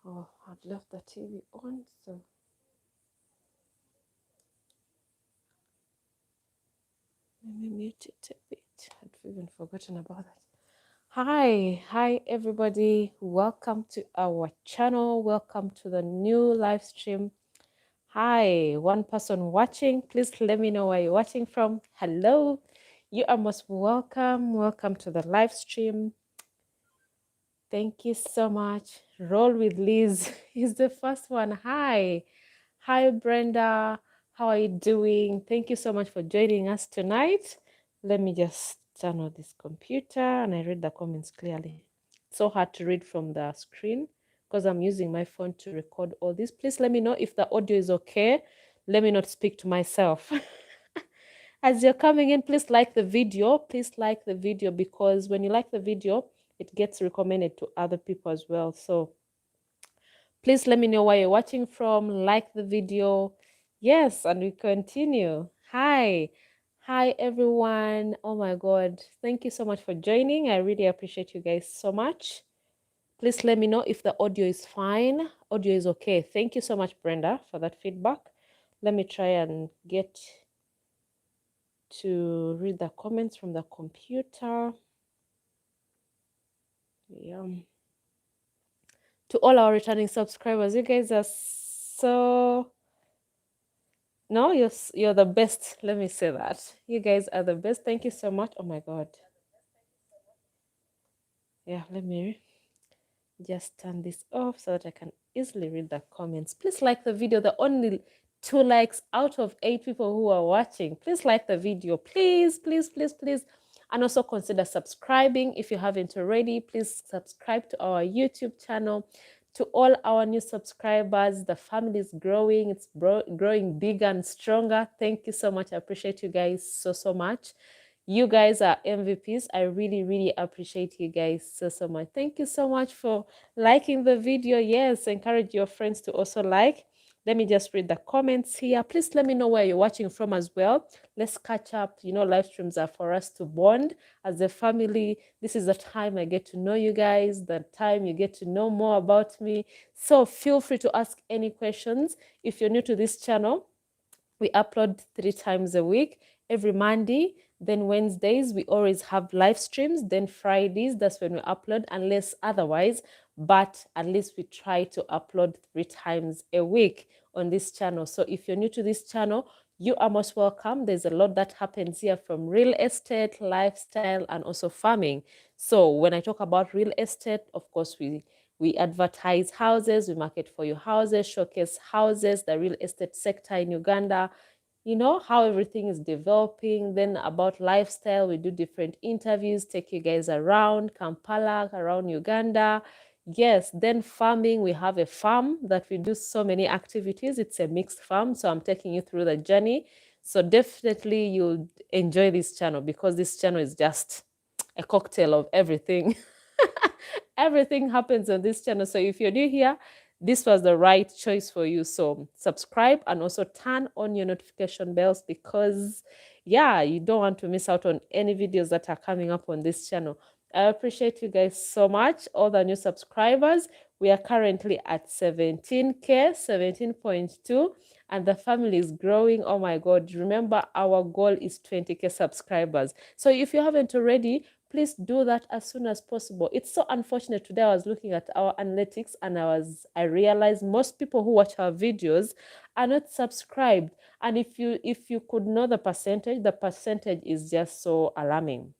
Oh, I'd left the TV on, so let me mute it a bit. I'd even forgotten about that. Hi everybody. Welcome to our channel. Welcome to the new live stream. Hi, one person watching. Please let me know where you're watching from. Hello. You are most welcome. Welcome to the live stream. Thank you so much. Roll with Liz is the first one. Hi. Hi, Brenda. How are you doing? Thank you so much for joining us tonight. Let me just turn on this computer and I read the comments clearly. It's so hard to read from the screen because I'm using my phone to record all this. Please let me know if the audio is okay. Let me not speak to myself. As you're coming in, please like the video. Please like the video because when you like the video, it gets recommended to other people as well. So please let me know where you're watching from. Like the video. Yes, and we continue. Hi. Hi, everyone. Oh my God. Thank you so much for joining. I really appreciate you guys so much. Please let me know if the audio is fine. Audio is okay. Thank you so much, Brenda, for that feedback. Let me try and get to read the comments from the computer. Yeah. To all our returning subscribers, you guys are so... No, you're the best. Let me say that. You guys are the best. Thank you so much. Oh my God. Yeah, let me just turn this off so that I can easily read the comments. Please like the video. The only 2 likes out of 8 people who are watching. Please like the video. Please, please, please, please. And also consider subscribing if you haven't already. Please subscribe to our YouTube channel. To all our new subscribers, the family is growing. It's growing bigger and stronger. Thank you so much. I appreciate you guys so, so much. You guys are MVPs. I really, really appreciate you guys so, so much. Thank you so much for liking the video. Yes, encourage your friends to also like. Let me just read the comments here. Please let me know where you're watching from as well. Let's catch up. You know, live streams are for us to bond as a family. This is the time I get to know you guys, the time you get to know more about me. So feel free to ask any questions. If you're new to this channel, we upload 3 times a week, every Monday. Then Wednesdays, we always have live streams. Then Fridays, that's when we upload, unless otherwise. But at least we try to upload 3 times a week on this channel. So if you're new to this channel, you are most welcome. There's a lot that happens here from real estate, lifestyle, and also farming. So when I talk about real estate, of course, we advertise houses, we market for you houses, showcase houses, the real estate sector in Uganda, you know, how everything is developing. Then about lifestyle, we do different interviews, take you guys around Kampala, around Uganda. Yes, then farming, we have a farm that we do so many activities. It's a mixed farm, so I'm taking you through the journey. So definitely you'll enjoy this channel because this channel is just a cocktail of everything. Everything happens on this channel. So if you're new here, this was the right choice for you. So subscribe and also turn on your notification bells because, yeah, you don't want to miss out on any videos that are coming up on this channel. I appreciate you guys so much, all the new subscribers. We are currently at 17K, 17.2, and the family is growing. Oh my God. Remember, our goal is 20K subscribers. So if you haven't already, please do that as soon as possible. It's so unfortunate. Today I was looking at our analytics and I realized most people who watch our videos are not subscribed. And if you could know the percentage is just so alarming.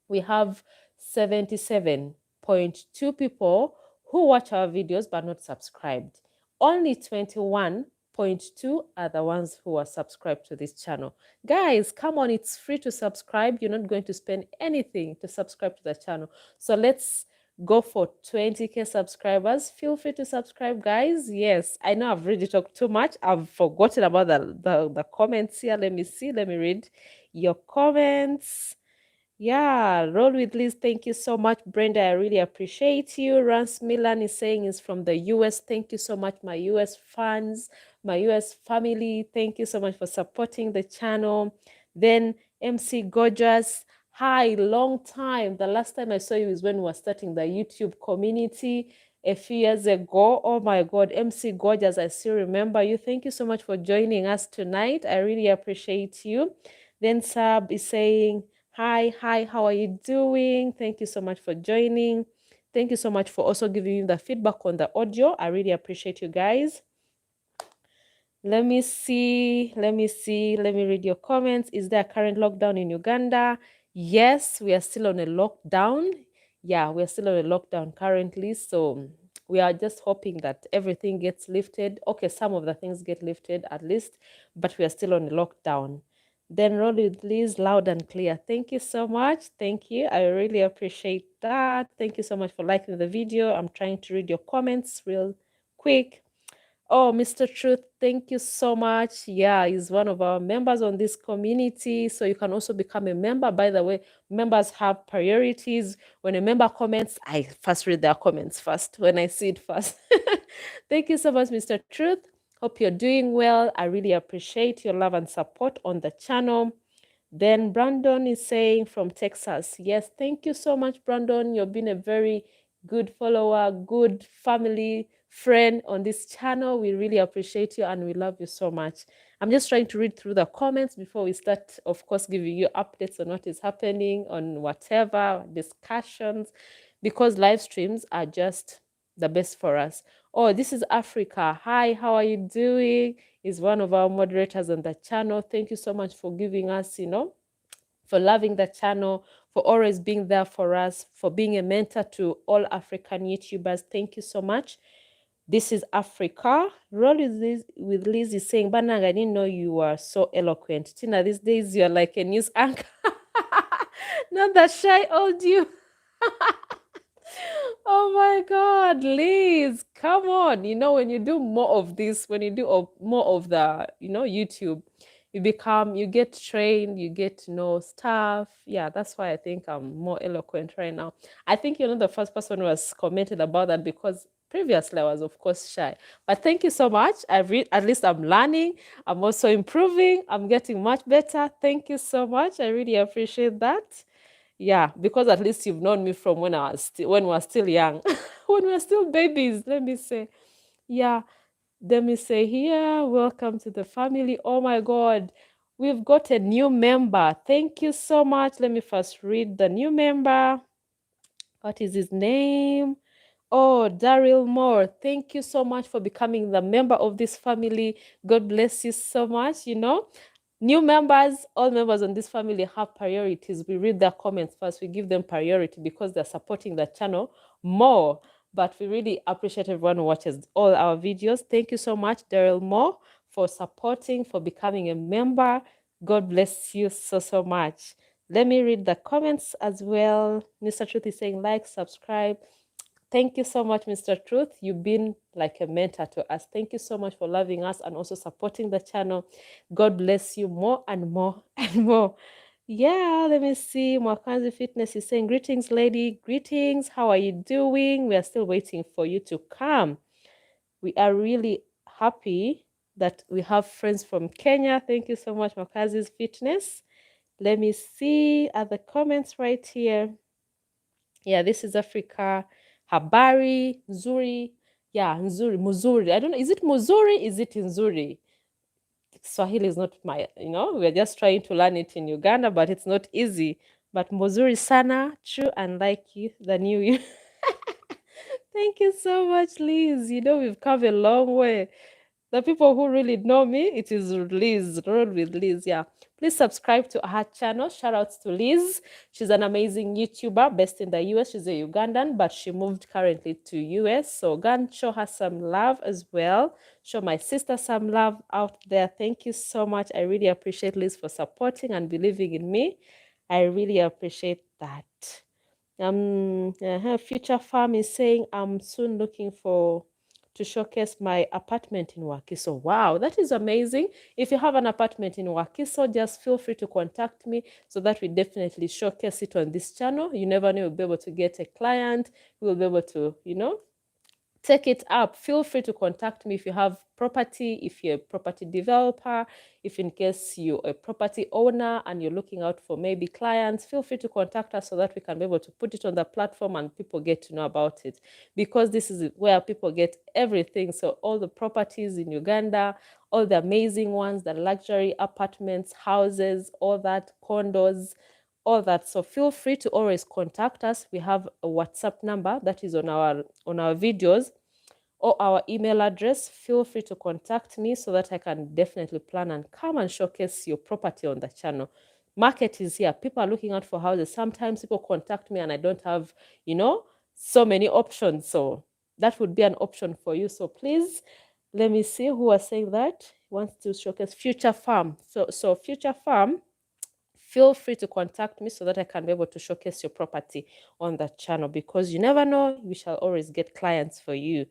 We have 77.2 people who watch our videos but not subscribed. Only 21.2 are the ones who are subscribed to this channel. Guys, come on, it's free to subscribe. You're not going to spend anything to subscribe to the channel. So let's go for 20K subscribers. Feel free to subscribe, guys. Yes, I know I've really talked too much. I've forgotten about the comments here. Let me see. Let me read your comments. Yeah, roll with Liz. Thank you so much, Brenda. I really appreciate you. Rance Milan is saying is from the US. Thank you so much, my US fans, my US family. Thank you so much for supporting the channel. Then MC Gorgeous. Hi, long time. The last time I saw you is when we were starting the YouTube community. a few years ago. Oh my God, MC Gorgeous, I still remember you. Thank you so much for joining us tonight. I really appreciate you. Then Sab is saying, hi, how are you doing? Thank you so much for joining. Thank you so much for also giving me the feedback on the audio. I really appreciate you guys. Let me see. Let me read your comments. Is there a current lockdown in Uganda? Yes, we are still on a lockdown. Yeah, we are still on a lockdown currently. So we are just hoping that everything gets lifted. Okay, some of the things get lifted at least, but we are still on a lockdown. Then roll with Liz, loud and clear. Thank you so much. Thank you. I really appreciate that. Thank you so much for liking the video. I'm trying to read your comments real quick. Oh, Mr. Truth, thank you so much. Yeah, he's one of our members on this community. So you can also become a member. By the way, members have priorities. When a member comments, I first read their comments first when I see it first. Thank you so much, Mr. Truth. Hope you're doing well. I really appreciate your love and support on the channel. Then Brandon is saying from Texas, yes, thank you so much, Brandon. You've been a very good follower, good family friend on this channel. We really appreciate you and we love you so much. I'm just trying to read through the comments before we start, of course, giving you updates on what is happening on whatever discussions, because live streams are just the best for us. Oh, this is Africa. Hi, how are you doing? Is one of our moderators on the channel. Thank you so much for giving us, for loving the channel, for always being there for us, for being a mentor to all African YouTubers. Thank you so much. This is Africa. Roll with Liz is saying, Banang, I didn't know you were so eloquent. Tina, these days you're like a news anchor. Not that shy old you. Oh my God, Liz, come on. When you do more of this, when you do more of the, YouTube, you get trained, you get to know stuff. Yeah, that's why I think I'm more eloquent right now. I think you're not the first person who has commented about that, because previously I was, of course, shy. But thank you so much. At least I'm learning. I'm also improving. I'm getting much better. Thank you so much. I really appreciate that. Yeah, because at least you've known me from when when we were still young, when we were still babies. Let me say, yeah. Let me say here, welcome to the family. Oh my God, we've got a new member. Thank you so much. Let me first read the new member. What is his name? Oh, Daryl Moore. Thank you so much for becoming the member of this family. God bless you so much. New members, all members on this family have priorities. We read their comments first. We give them priority because they're supporting the channel more. But we really appreciate everyone who watches all our videos. Thank you so much, Daryl Moore, for supporting, for becoming a member. God bless you so, so much. Let me read the comments as well. Mr. Truth is saying like, subscribe. Thank you so much, Mr. Truth. You've been like a mentor to us. Thank you so much for loving us and also supporting the channel. God bless you more and more and more. Yeah, let me see. Mwakanzi Fitness is saying, greetings, lady. Greetings. How are you doing? We are still waiting for you to come. We are really happy that we have friends from Kenya. Thank you so much, Mwakanzi's Fitness. Let me see other comments right here. Yeah, this is Africa. Habari, Nzuri. Yeah, Nzuri, Muzuri. I don't know. Is it Muzuri? Is it Nzuri? Swahili is not we're just trying to learn it in Uganda, but it's not easy. But Muzuri sana, true and like you, the new you. Thank you so much, Liz. We've come a long way. The people who really know me, it is Liz, Roll with Liz, yeah. Please subscribe to her channel. Shout outs to Liz. She's an amazing YouTuber based in the US. She's a Ugandan, but she moved currently to US. So go and show her some love as well. Show my sister some love out there. Thank you so much. I really appreciate Liz for supporting and believing in me. I really appreciate that. Future Farm is saying, I'm soon looking to showcase my apartment in Wakiso. Wow, that is amazing. If you have an apartment in Wakiso, just feel free to contact me so that we definitely showcase it on this channel. You never know, you'll be able to get a client. We'll be able to, take it up. Feel free to contact me if you have property, if you're a property developer, if in case you're a property owner and you're looking out for maybe clients, feel free to contact us so that we can be able to put it on the platform and people get to know about it, because this is where people get everything. So all the properties in Uganda, all the amazing ones, the luxury apartments, houses, all that, condos, all that. So feel free to always contact us. We have a WhatsApp number that is on our videos, or our email address. Feel free to contact me so that I can definitely plan and come and showcase your property on the channel. Market is here. People are looking out for houses. Sometimes people contact me and I don't have, so many options. So that would be an option for you. So please, let me see who was saying that wants to showcase Future Farm. So Future Farm, feel free to contact me so that I can be able to showcase your property on the channel, because you never know, we shall always get clients for you.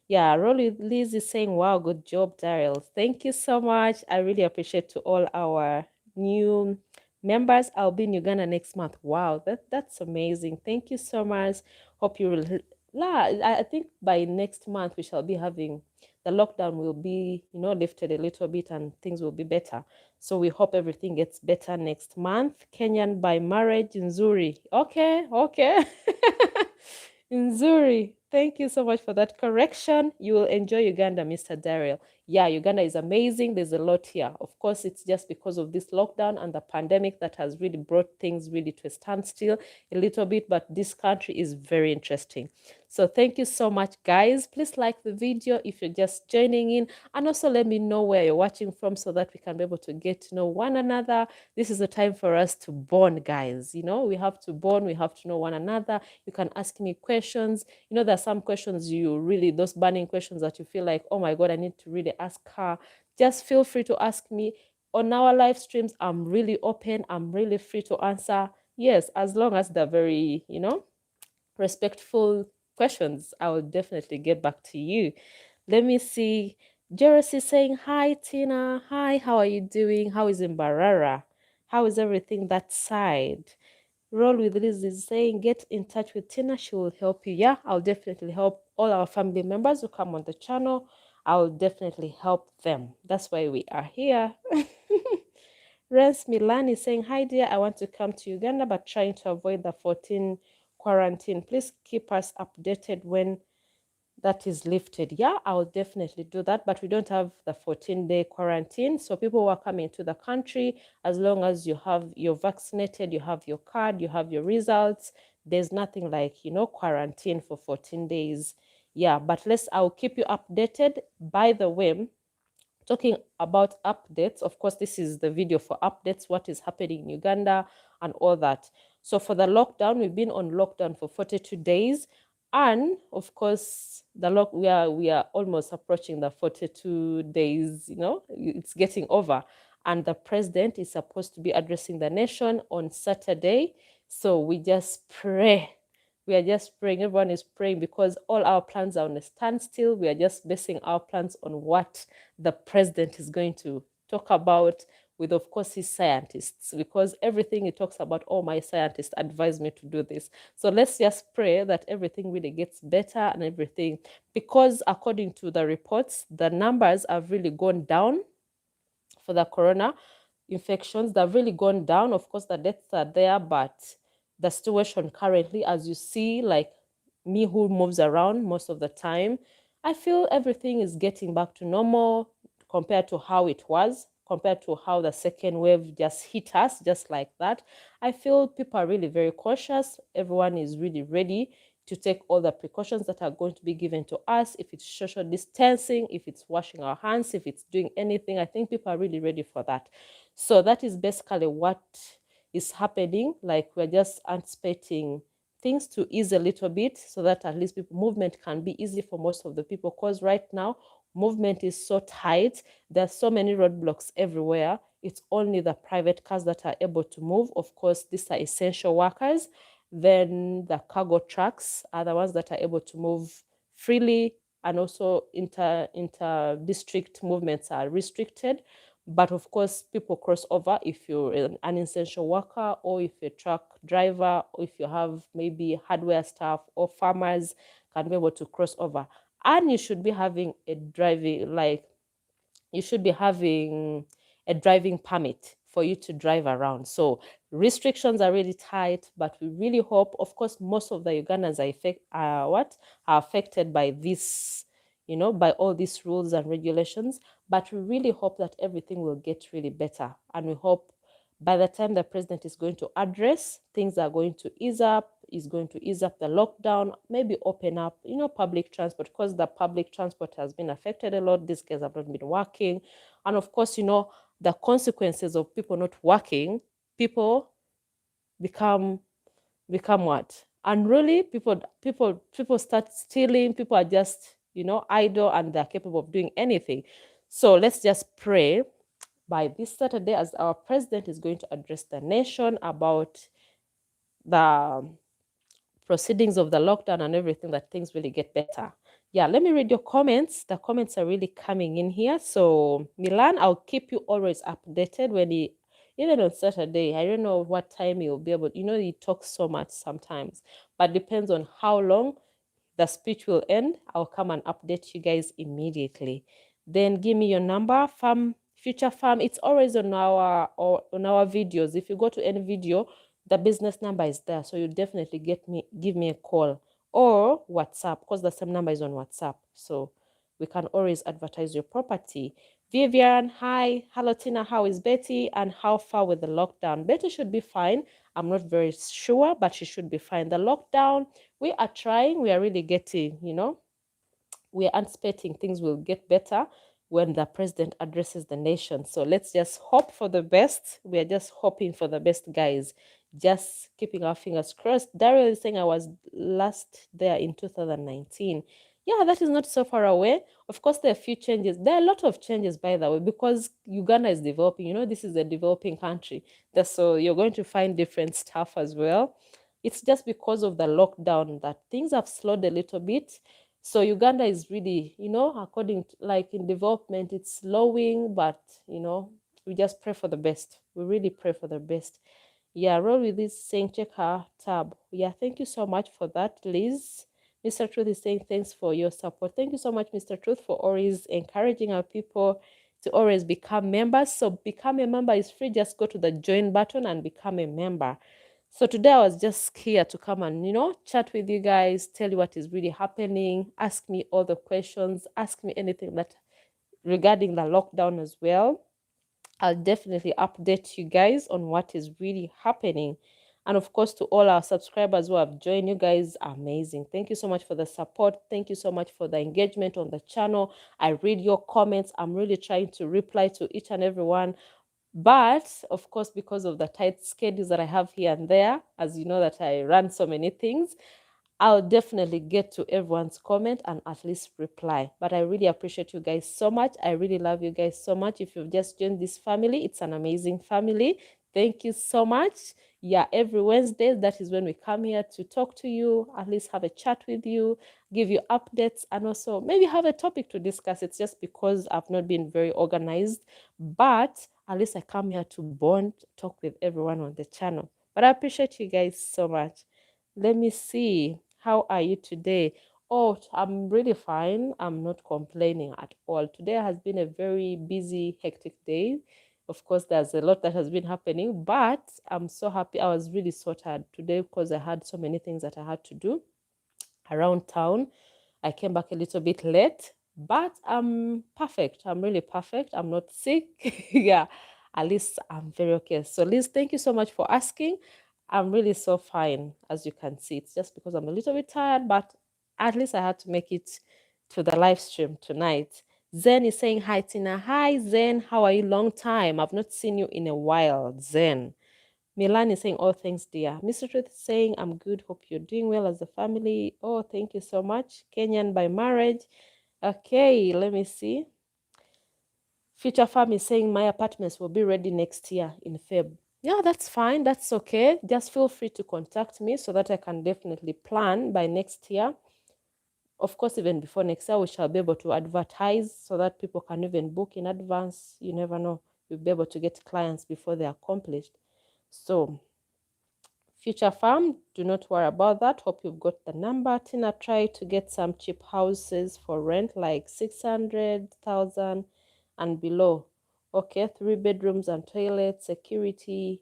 Yeah, Rolly Liz is saying, wow, good job, Daryl. Thank you so much. I really appreciate to all our new members. I'll be in Uganda next month. Wow, that's amazing. Thank you so much. Hope you will. I think by next month we shall be having, the lockdown will be, lifted a little bit and things will be better. So we hope everything gets better next month. Kenyan by marriage, Nzuri. Okay. Nzuri, thank you so much for that correction. You will enjoy Uganda, Mr. Daryl. Yeah, Uganda is amazing. There's a lot here. Of course, it's just because of this lockdown and the pandemic that has really brought things really to a standstill a little bit, but this country is very interesting. So thank you so much, guys. Please like the video if you're just joining in, and also let me know where you're watching from so that we can be able to get to know one another. This is the time for us to bond, guys. We have to bond. We have to know one another. You can ask me questions. There are some questions those burning questions that you feel like, oh my God, I need to really ask her. Just feel free to ask me. On our live streams, I'm really open. I'm really free to answer. Yes, as long as they're very, respectful questions, I will definitely get back to you. Let me see. Jeris is saying, hi, Tina. Hi, how are you doing? How is Mbarara? How is everything that side? Roll with Liz is saying, get in touch with Tina. She will help you. Yeah, I'll definitely help all our family members who come on the channel. I'll definitely help them. That's why we are here. Rens Milan is saying, hi dear, I want to come to Uganda but trying to avoid the 14 quarantine. Please keep us updated when that is lifted. Yeah, I'll definitely do that, but we don't have the 14-day quarantine. So people who are coming to the country, as long as you're vaccinated, you have your card, you have your results, there's nothing like, quarantine for 14 days. Yeah, but I'll keep you updated. By the way, talking about updates, of course, this is the video for updates, what is happening in Uganda and all that. So for the lockdown, we've been on lockdown for 42 days. And of course, we are almost approaching the 42 days, it's getting over. And the president is supposed to be addressing the nation on Saturday. So we just pray. We are just praying. Everyone is praying because all our plans are on a standstill. We are just basing our plans on what the president is going to talk about with, of course, his scientists, because everything he talks about, all my scientists advise me to do this. So let's just pray that everything really gets better and everything, because according to the reports, the numbers have really gone down for the corona infections. They've really gone down. Of course, the deaths are there, but the situation currently, as you see, like me who moves around most of the time, I feel everything is getting back to normal compared to how it was, compared to how the second wave just hit us, just like that. I feel people are really very cautious. Everyone is really ready to take all the precautions that are going to be given to us. If it's social distancing, if it's washing our hands, if it's doing anything, I think people are really ready for that. So that is basically what is happening. Like, we're just anticipating things to ease a little bit so that at least movement can be easy for most of the people, because right now movement is so tight. There's so many roadblocks everywhere. It's only the private cars that are able to move. Of course, these are essential workers. Then the cargo trucks are the ones that are able to move freely, and also inter-district movements are restricted. But of course, people cross over if you're an essential worker, or if you're a truck driver, or if you have maybe hardware staff or farmers can be able to cross over. and you should be having a driving, like, you should be having a driving permit for you to drive around. So restrictions are really tight, but we really hope, of course, most of the Ugandans are affected by this, by all these rules and regulations. But we really hope that everything will get really better. And we hope by the time the president is going to address, things are going to ease up, is going to ease up the lockdown, maybe open up, public transport, because the public transport has been affected a lot. These guys have not been working. And of course, the consequences of people not working, people become what? Unruly. People start stealing. People are just, idle, and they're capable of doing anything. So let's just pray by this Saturday, as our president is going to address the nation about the proceedings of the lockdown and everything, that things really get better. Yeah, let me read your comments. The comments are really coming in here. So Milan, I'll keep you always updated when even on Saturday. I don't know what time you'll be able, he talks so much sometimes, but depends on how long the speech will end. I'll come and update you guys immediately. Then give me your number, future farm. It's always on our videos. If you go to any video, the business number is there, so you definitely give me a call or WhatsApp, because the same number is on WhatsApp, so we can always advertise your property. Vivian, hi. Hello, Tina. How is Betty? And how far with the lockdown? Betty should be fine. I'm not very sure, but she should be fine. The lockdown, we are trying. We are really getting, we are anticipating things will get better when the president addresses the nation. So let's just hope for the best. We are just hoping for the best, guys. Just keeping our fingers crossed. Daryl is saying I was last there in 2019. Yeah, that is not so far away. Of course, there are a few changes. There are a lot of changes, by the way, because Uganda is developing. This is a developing country. So you're going to find different stuff as well. It's just because of the lockdown that things have slowed a little bit. So Uganda is really, according to, like, in development, it's slowing, but, we just pray for the best. We really pray for the best. Yeah, roll with this saying, check her tab. Yeah, thank you so much for that, Liz. Mr. Truth is saying, thanks for your support. Thank you so much, Mr. Truth, for always encouraging our people to always become members. So become a member is free. Just go to the join button and become a member. So today I was just here to come and, chat with you guys, tell you what is really happening, ask me all the questions, ask me anything that regarding the lockdown as well. I'll definitely update you guys on what is really happening. And of course, to all our subscribers who have joined, you guys are amazing. Thank you so much for the support. Thank you so much for the engagement on the channel. I read your comments. I'm really trying to reply to each and every one. But of course, because of the tight schedules that I have here and there, as you know that I run so many things, I'll definitely get to everyone's comment and at least reply. But I really appreciate you guys so much. I really love you guys so much. If you've just joined this family, it's an amazing family. Thank you so much. Yeah, every Wednesday, that is when we come here to talk to you, at least have a chat with you, give you updates, and also maybe have a topic to discuss. It's just because I've not been very organized, but at least I come here to bond, talk with everyone on the channel. But I appreciate you guys so much. Let me see. How are you today? Oh, I'm really fine. I'm not complaining at all. Today has been a very busy, hectic day. Of course, there's a lot that has been happening, but I'm so happy. I was really so tired today because I had so many things that I had to do around town. I came back a little bit late, but I'm perfect. I'm really perfect. I'm not sick. Yeah, at least I'm very okay. So Liz, thank you so much for asking. I'm really so fine, as you can see. It's just because I'm a little bit tired, but at least I had to make it to the live stream tonight. Zen is saying hi, Tina. Hi, Zen. How are you? Long time. I've not seen you in a while, Zen. Milan is saying, oh, thanks, dear. Mr. Truth is saying, I'm good. Hope you're doing well as a family. Oh, thank you so much. Kenyan by marriage. Okay, let me see. Future Farm is saying, my apartments will be ready next year in Feb. Yeah, that's fine. That's okay. Just feel free to contact me so that I can definitely plan by next year. Of course, even before next year, we shall be able to advertise so that people can even book in advance. You never know. You'll be able to get clients before they're accomplished. So Future Farm, do not worry about that. Hope you've got the number. Tina, try to get some cheap houses for rent, like 600,000 and below. Okay, 3 bedrooms and toilet, security.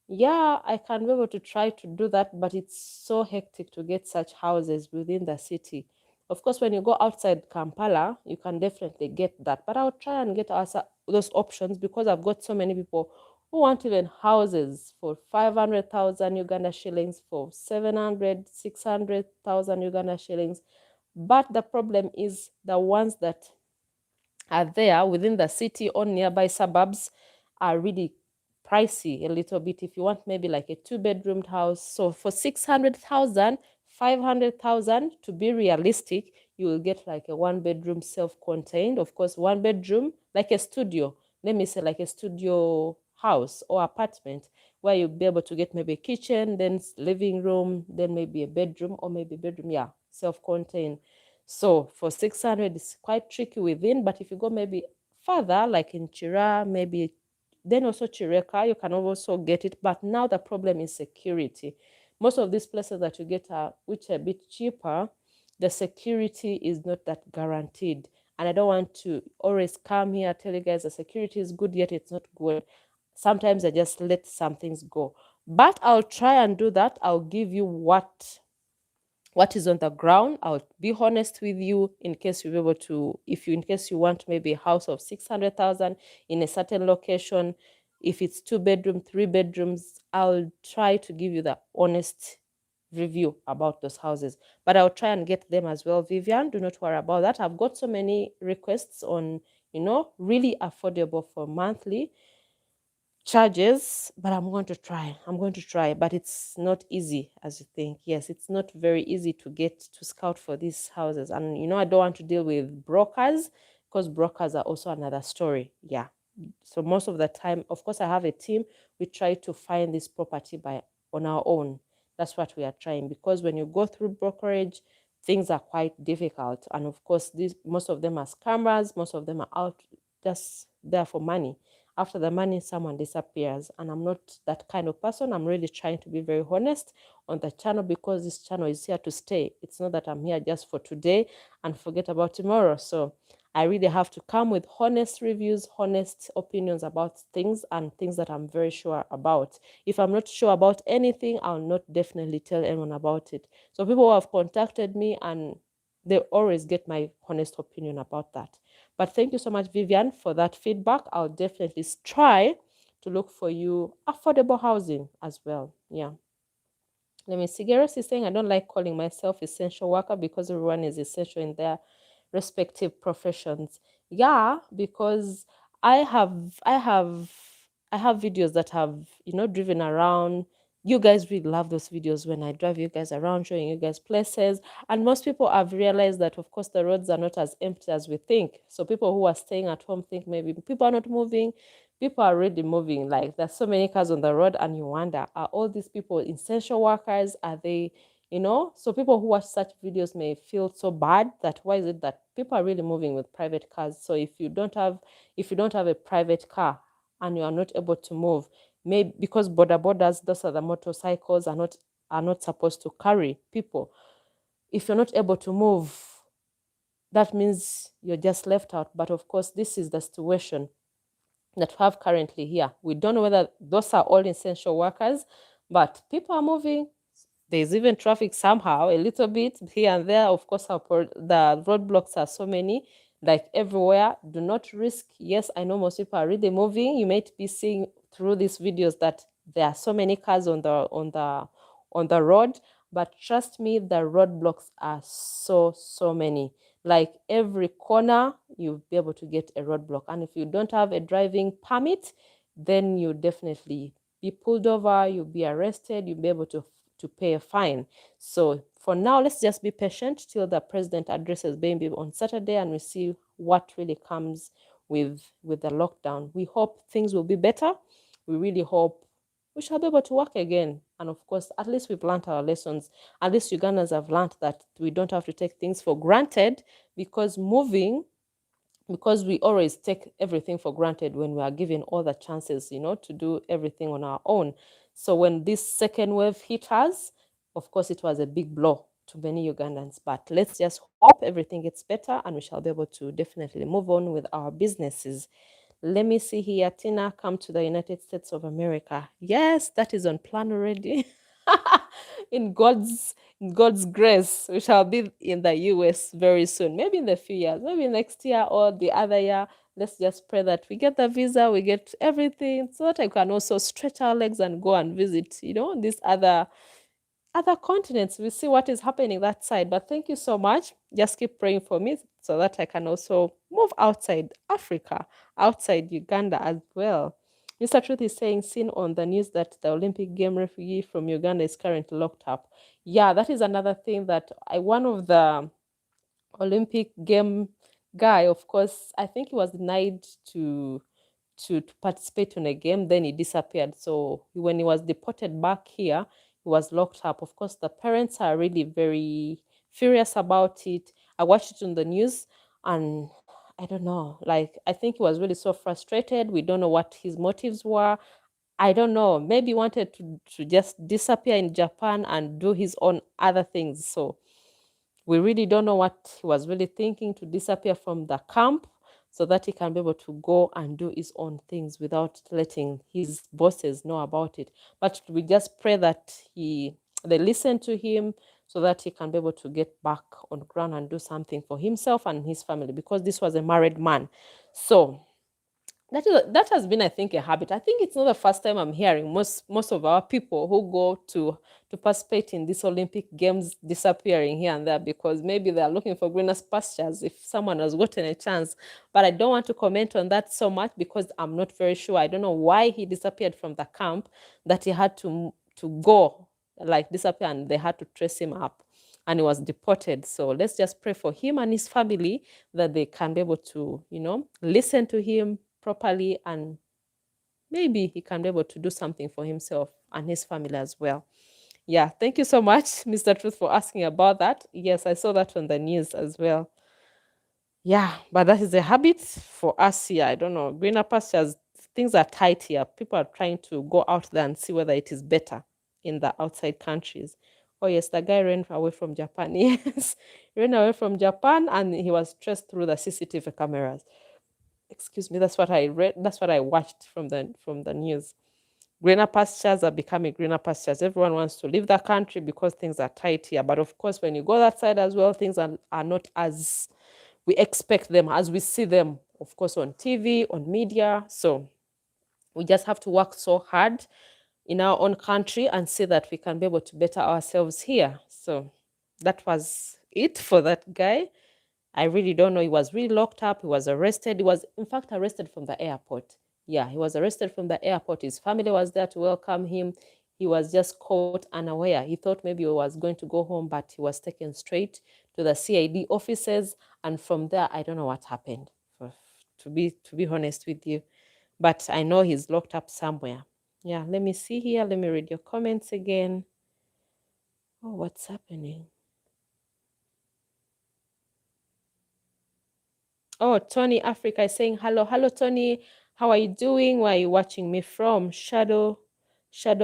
Yeah, I can be able to try to do that, but it's so hectic to get such houses within the city. Of course, when you go outside Kampala, you can definitely get that. But I'll try and get those options because I've got so many people who want even houses for 500,000 Uganda shillings, for 700, 600,000 Uganda shillings. But the problem is the ones that are there within the city or nearby suburbs are really pricey a little bit. If you want maybe like a 2-bedroomed house, so for 600,000, 500,000, to be realistic, you will get like a 1-bedroom self-contained, of course, 1 bedroom, like a studio, let me say like a studio house or apartment, where you'll be able to get maybe a kitchen, then living room, then maybe a bedroom, or maybe bedroom, yeah, self-contained. So for 600, it's quite tricky within, but if you go maybe further, like in Chira, maybe then also Chireka, you can also get it. But now the problem is security. Most of these places that you get are, which are a bit cheaper, the security is not that guaranteed. And I don't want to always come here, tell you guys the security is good, yet it's not good. Sometimes I just let some things go. But I'll try and do that. I'll give you what is on the ground. I'll be honest with you in case you're able to, in case you want maybe a house of 600,000 in a certain location, if it's 2-bedroom, 3 bedrooms, I'll try to give you the honest review about those houses. But I'll try and get them as well, Vivian. Do not worry about that. I've got so many requests on, really affordable for monthly charges, but I'm going to try, but it's not easy as you think. Yes, it's not very easy to get to scout for these houses, and I don't want to deal with brokers, because brokers are also another story. Yeah, so most of the time, of course, I have a team. We try to find this property on our own. That's what we are trying, because when you go through brokerage, things are quite difficult, and of course, most of them are scammers. Most of them are out just there for money. After the money, someone disappears, and I'm not that kind of person. I'm really trying to be very honest on the channel, because this channel is here to stay. It's not that I'm here just for today and forget about tomorrow. So I really have to come with honest reviews, honest opinions about things, and things that I'm very sure about. If I'm not sure about anything, I'll not definitely tell anyone about it. So people who have contacted me, and they always get my honest opinion about that. But thank you so much, Vivian, for that feedback. I'll definitely try to look for you affordable housing as well. Yeah. Let me see. Geros is saying, I don't like calling myself essential worker because everyone is essential in their respective professions. Yeah, because I have I have I have videos that have, driven around. You guys really love those videos when I drive you guys around, showing you guys places. And most people have realized that, of course, the roads are not as empty as we think. So people who are staying at home think maybe people are not moving. People are already moving. Like, there's so many cars on the road, and you wonder, are all these people essential workers? Are they, So people who watch such videos may feel so bad that why is it that people are really moving with private cars? So if you don't have a private car and you are not able to move, maybe because borders, those are the motorcycles, are not supposed to carry people. If you're not able to move, that means you're just left out. But of course, this is the situation that we have currently here. We don't know whether those are all essential workers, but people are moving. There's even traffic somehow, a little bit here and there. Of course, the roadblocks are so many, like everywhere. Do not risk. Yes, I know most people are really moving. You might be seeing through these videos that there are so many cars on the road, but trust me, the roadblocks are so many. Like every corner, you'll be able to get a roadblock. And if you don't have a driving permit, then you definitely be pulled over, you'll be arrested, you'll be able to pay a fine. So for now, let's just be patient till the president addresses Baby on Saturday, and we see what really comes with the lockdown. We hope things will be better. We really hope we shall be able to work again. And of course, at least we've learned our lessons. At least Ugandans have learned that we don't have to take things for granted, because we always take everything for granted when we are given all the chances, to do everything on our own. So when this second wave hit us, of course, it was a big blow to many Ugandans. But let's just hope everything gets better and we shall be able to definitely move on with our businesses. Let me see here. Tina, come to the United States of America. Yes, that is on plan already. In God's grace, we shall be in the US very soon. Maybe in a few years, maybe next year or the other year. Let's just pray that we get the visa, we get everything, so that I can also stretch our legs and go and visit, these other continents. We see what is happening that side. But thank you so much. Just keep praying for me so that I can also move outside Africa, outside Uganda as well. Mr. Truth is saying, seen on the news that the Olympic game refugee from Uganda is currently locked up. Yeah, that is another thing that one of the Olympic game guy, of course, I think he was denied to participate in a game, then he disappeared. So when he was deported back here, he was locked up. Of course, the parents are really very furious about it. I watched it on the news and I don't know, like, I think he was really so frustrated. We don't know what his motives were. I don't know. Maybe he wanted to just disappear in Japan and do his own other things. So we really don't know what he was really thinking, to disappear from the camp so that he can be able to go and do his own things without letting his bosses know about it. But we just pray that they listen to him so that he can be able to get back on ground and do something for himself and his family, because this was a married man. So that has been, I think, a habit. I think it's not the first time I'm hearing most of our people who go to participate in these Olympic Games disappearing here and there, because maybe they are looking for greener pastures if someone has gotten a chance. But I don't want to comment on that so much because I'm not very sure. I don't know why he disappeared from the camp, that he had to go, like, disappear, and they had to trace him up and he was deported. So let's just pray for him and his family that they can be able to, listen to him properly, and maybe he can be able to do something for himself and his family as well. Yeah, thank you so much, Mr. Truth, for asking about that. Yes, I saw that on the news as well. Yeah, but that is a habit for us here. I don't know. Greener pastures, things are tight here. People are trying to go out there and see whether it is better in the outside countries. Oh, yes, the guy ran away from Japan. Yes, he ran away from Japan and he was traced through the CCTV cameras. Excuse me, that's what I read. That's what I watched from the news. Greener pastures are becoming greener pastures. Everyone wants to leave the country because things are tight here. But of course, when you go that side as well, things are not as we expect them, as we see them, of course, on TV, on media. So we just have to work so hard in our own country and see that we can be able to better ourselves here. So that was it for that guy. I really don't know. He was really locked up. He was arrested. He was, in fact, arrested from the airport. Yeah, he was arrested from the airport. His family was there to welcome him. He was just caught unaware. He thought maybe he was going to go home, but he was taken straight to the CID offices. And from there, I don't know what happened, to be honest with you. But I know he's locked up somewhere. Yeah, let me see here. Let me read your comments again. Oh, what's happening? Oh, Tony Africa is saying hello. Hello, Tony. How are you doing? Where are you watching me from? Shadow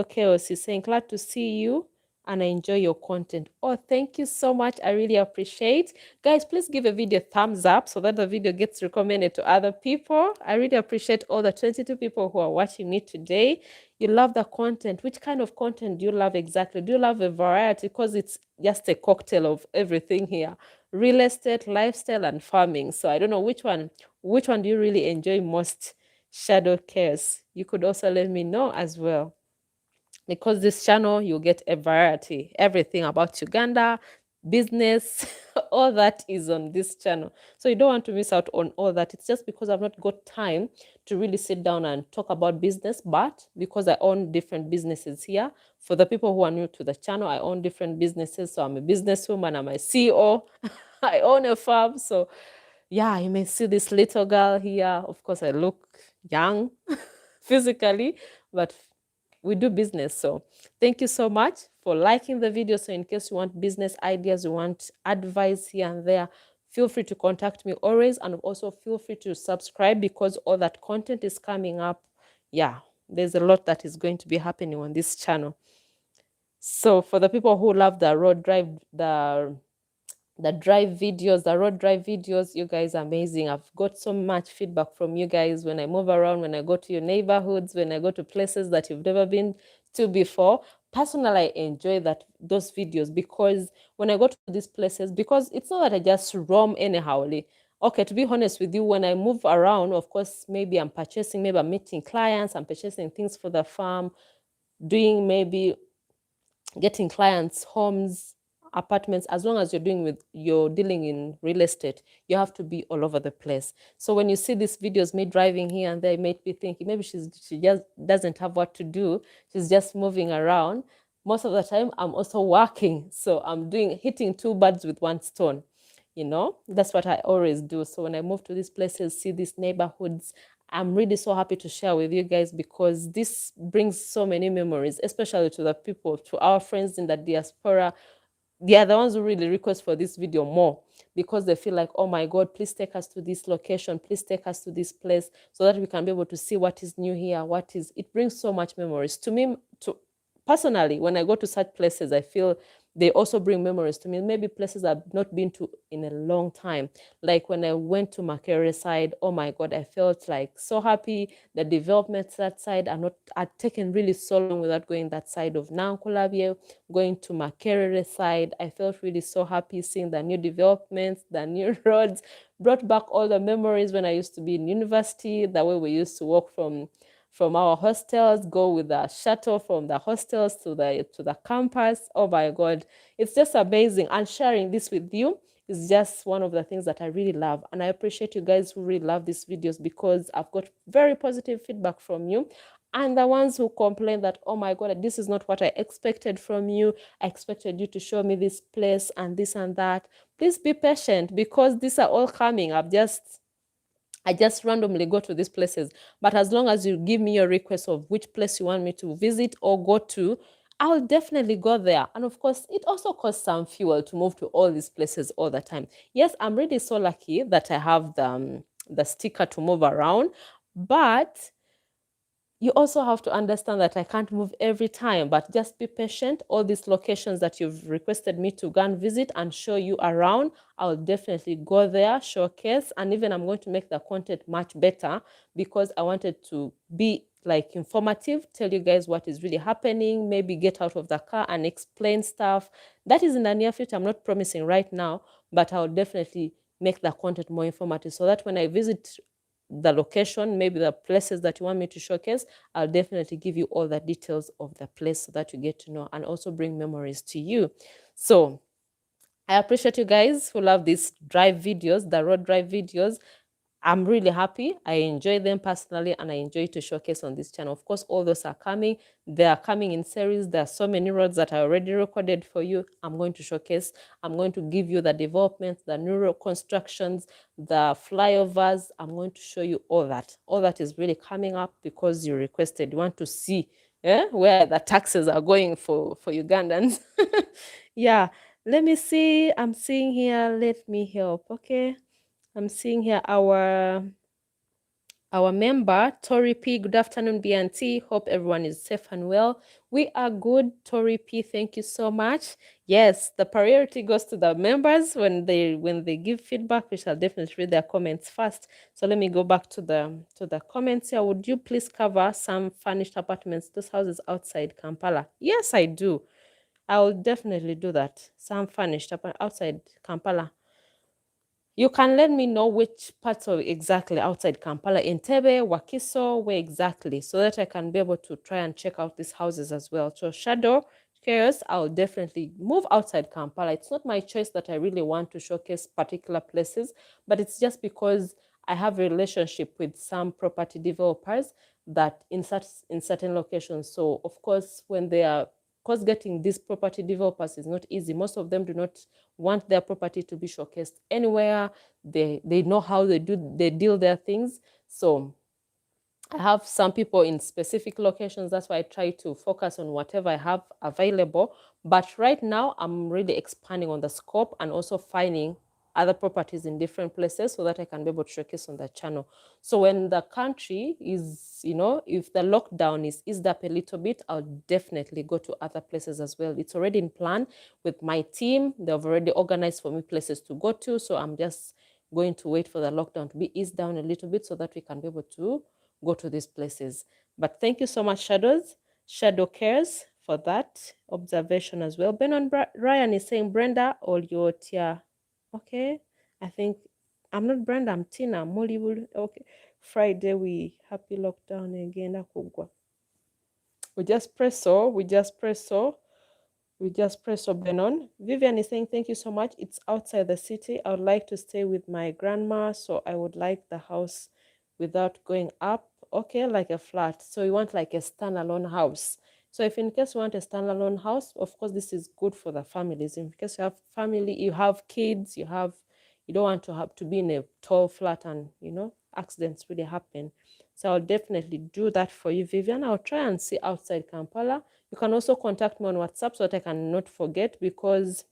Chaos is saying, glad to see you and I enjoy your content. Oh, thank you so much. I really appreciate. Guys, please give a video a thumbs up so that the video gets recommended to other people. I really appreciate all the 22 people who are watching me today. You love the content. Which kind of content do you love exactly? Do you love a variety? Because it's just a cocktail of everything here. Real estate, lifestyle, and farming. So I don't know which one do you really enjoy most, Shadow Chaos? You could also let me know as well, because this channel you get a variety, everything about Uganda, business, all that is on this channel. So you don't want to miss out on all that. It's just because I've not got time to really sit down and talk about business, but because I own different businesses here. For the people who are new to the channel, I own different businesses. So I'm a businesswoman, I'm a CEO, I own a farm. So yeah, you may see this little girl here. Of course, I look young physically, but we do business. So thank you so much for liking the video. So in case you want business ideas, you want advice here and there, feel free to contact me always. And also feel free to subscribe, because all that content is coming up. Yeah, There's a lot that is going to be happening on this channel. So for the people who love the road drive, the road drive videos, you guys are amazing. I've got so much feedback from you guys when I move around, when I go to your neighborhoods, when I go to places that you've never been to before. Personally, I enjoy those videos, because when I go to these places, because it's not that I just roam anyhow. Okay, to be honest with you, when I move around, of course, maybe I'm purchasing, maybe I'm meeting clients, I'm purchasing things for the farm, doing maybe getting clients, homes, apartments. As long as you're dealing in real estate, you have to be all over the place. So when you see these videos, me driving here and there, you may be thinking maybe she just doesn't have what to do, she's just moving around. Most of the time I'm also working, so I'm hitting two birds with one stone. That's what I always do. So when I move to these places, see these neighborhoods, I'm really so happy to share with you guys, because this brings so many memories, especially to the people, to our friends in the diaspora. They are the ones who really request for this video more, because they feel like, oh my God, please take us to this location, please take us to this place, so that we can be able to see what is new here, it brings so much memories to me. Personally, when I go to such places, I feel they also bring memories to me. Maybe places I've not been to in a long time. Like when I went to Makerere side, oh my God, I felt like so happy. The developments that side are taken really so long without going that side of Nankulabye, going to Makerere side. I felt really so happy seeing the new developments, the new roads, brought back all the memories when I used to be in university, the way we used to walk from our hostels, go with the shuttle from the hostels to the campus. Oh my God, it's just amazing. And sharing this with you is just one of the things that I really love. And I appreciate you guys who really love these videos, because I've got very positive feedback from you. And the ones who complain that, oh my God, this is not what I expected from you. I expected you to show me this place and this and that. Please be patient, because these are all coming. I just randomly go to these places. But as long as you give me your request of which place you want me to visit or go to, I'll definitely go there. And of course, it also costs some fuel to move to all these places all the time. Yes, I'm really so lucky that I have the sticker to move around, but you also have to understand that I can't move every time, but just be patient. All these locations that you've requested me to go and visit and show you around, I'll definitely go there, showcase, and even I'm going to make the content much better, because I wanted to be like informative, tell you guys what is really happening, maybe get out of the car and explain stuff. That is in the near future. I'm not promising right now, but I'll definitely make the content more informative, so that when I visit the location, maybe the places that you want me to showcase, I'll definitely give you all the details of the place, so that you get to know and also bring memories to you. So I appreciate you guys who love these drive videos, the road drive videos. I'm really happy. I enjoy them personally, and I enjoy to showcase on this channel. Of course, all those are coming. They are coming in series. There are so many roads that I already recorded for you. I'm going to showcase. I'm going to give you the developments, the new road constructions, the flyovers. I'm going to show you all that. All that is really coming up because you requested. You want to see where the taxes are going for Ugandans. Yeah, let me see. I'm seeing here. Let me help. Okay. I'm seeing here our member, Tori P. Good afternoon, BNT. Hope everyone is safe and well. We are good, Tori P. Thank you so much. Yes, the priority goes to the members when they give feedback. We shall definitely read their comments first. So let me go back to the comments here. Would you please cover some furnished apartments, those houses outside Kampala? Yes, I do. I will definitely do that. Some furnished outside Kampala. You can let me know which parts of exactly outside Kampala, Entebbe, Wakiso, where exactly, so that I can be able to try and check out these houses as well. So Shadow, Chaos, I'll definitely move outside Kampala. It's not my choice that I really want to showcase particular places, but it's just because I have a relationship with some property developers that in certain locations. So of course, when they are, because getting these property developers is not easy. Most of them do not want their property to be showcased anywhere. They know how they deal their things. So I have some people in specific locations. That's why I try to focus on whatever I have available. But right now, I'm really expanding on the scope and also finding other properties in different places so that I can be able to showcase on the channel. So when the country is, if the lockdown is eased up a little bit, I'll definitely go to other places as well. It's already in plan with my team. They've already organized for me places to go to. So I'm just going to wait for the lockdown to be eased down a little bit so that we can be able to go to these places. But thank you so much, Shadow Cares, for that observation as well. Ryan is saying, Brenda, or your tia. Okay, I think I'm not Brenda, I'm Tina. Mollywood. Okay, Friday we happy lockdown again. We just press so. We just press so. Benon. Vivian is saying, thank you so much. It's outside the city. I would like to stay with my grandma, so I would like the house without going up. Okay, like a flat. So you want like a standalone house. So if in case you want a standalone house, of course, this is good for the families. In case you have family, you have kids, you don't want to have to be in a tall flat and, accidents really happen. So I'll definitely do that for you, Vivian. I'll try and see outside Kampala. You can also contact me on WhatsApp so that I can not forget, because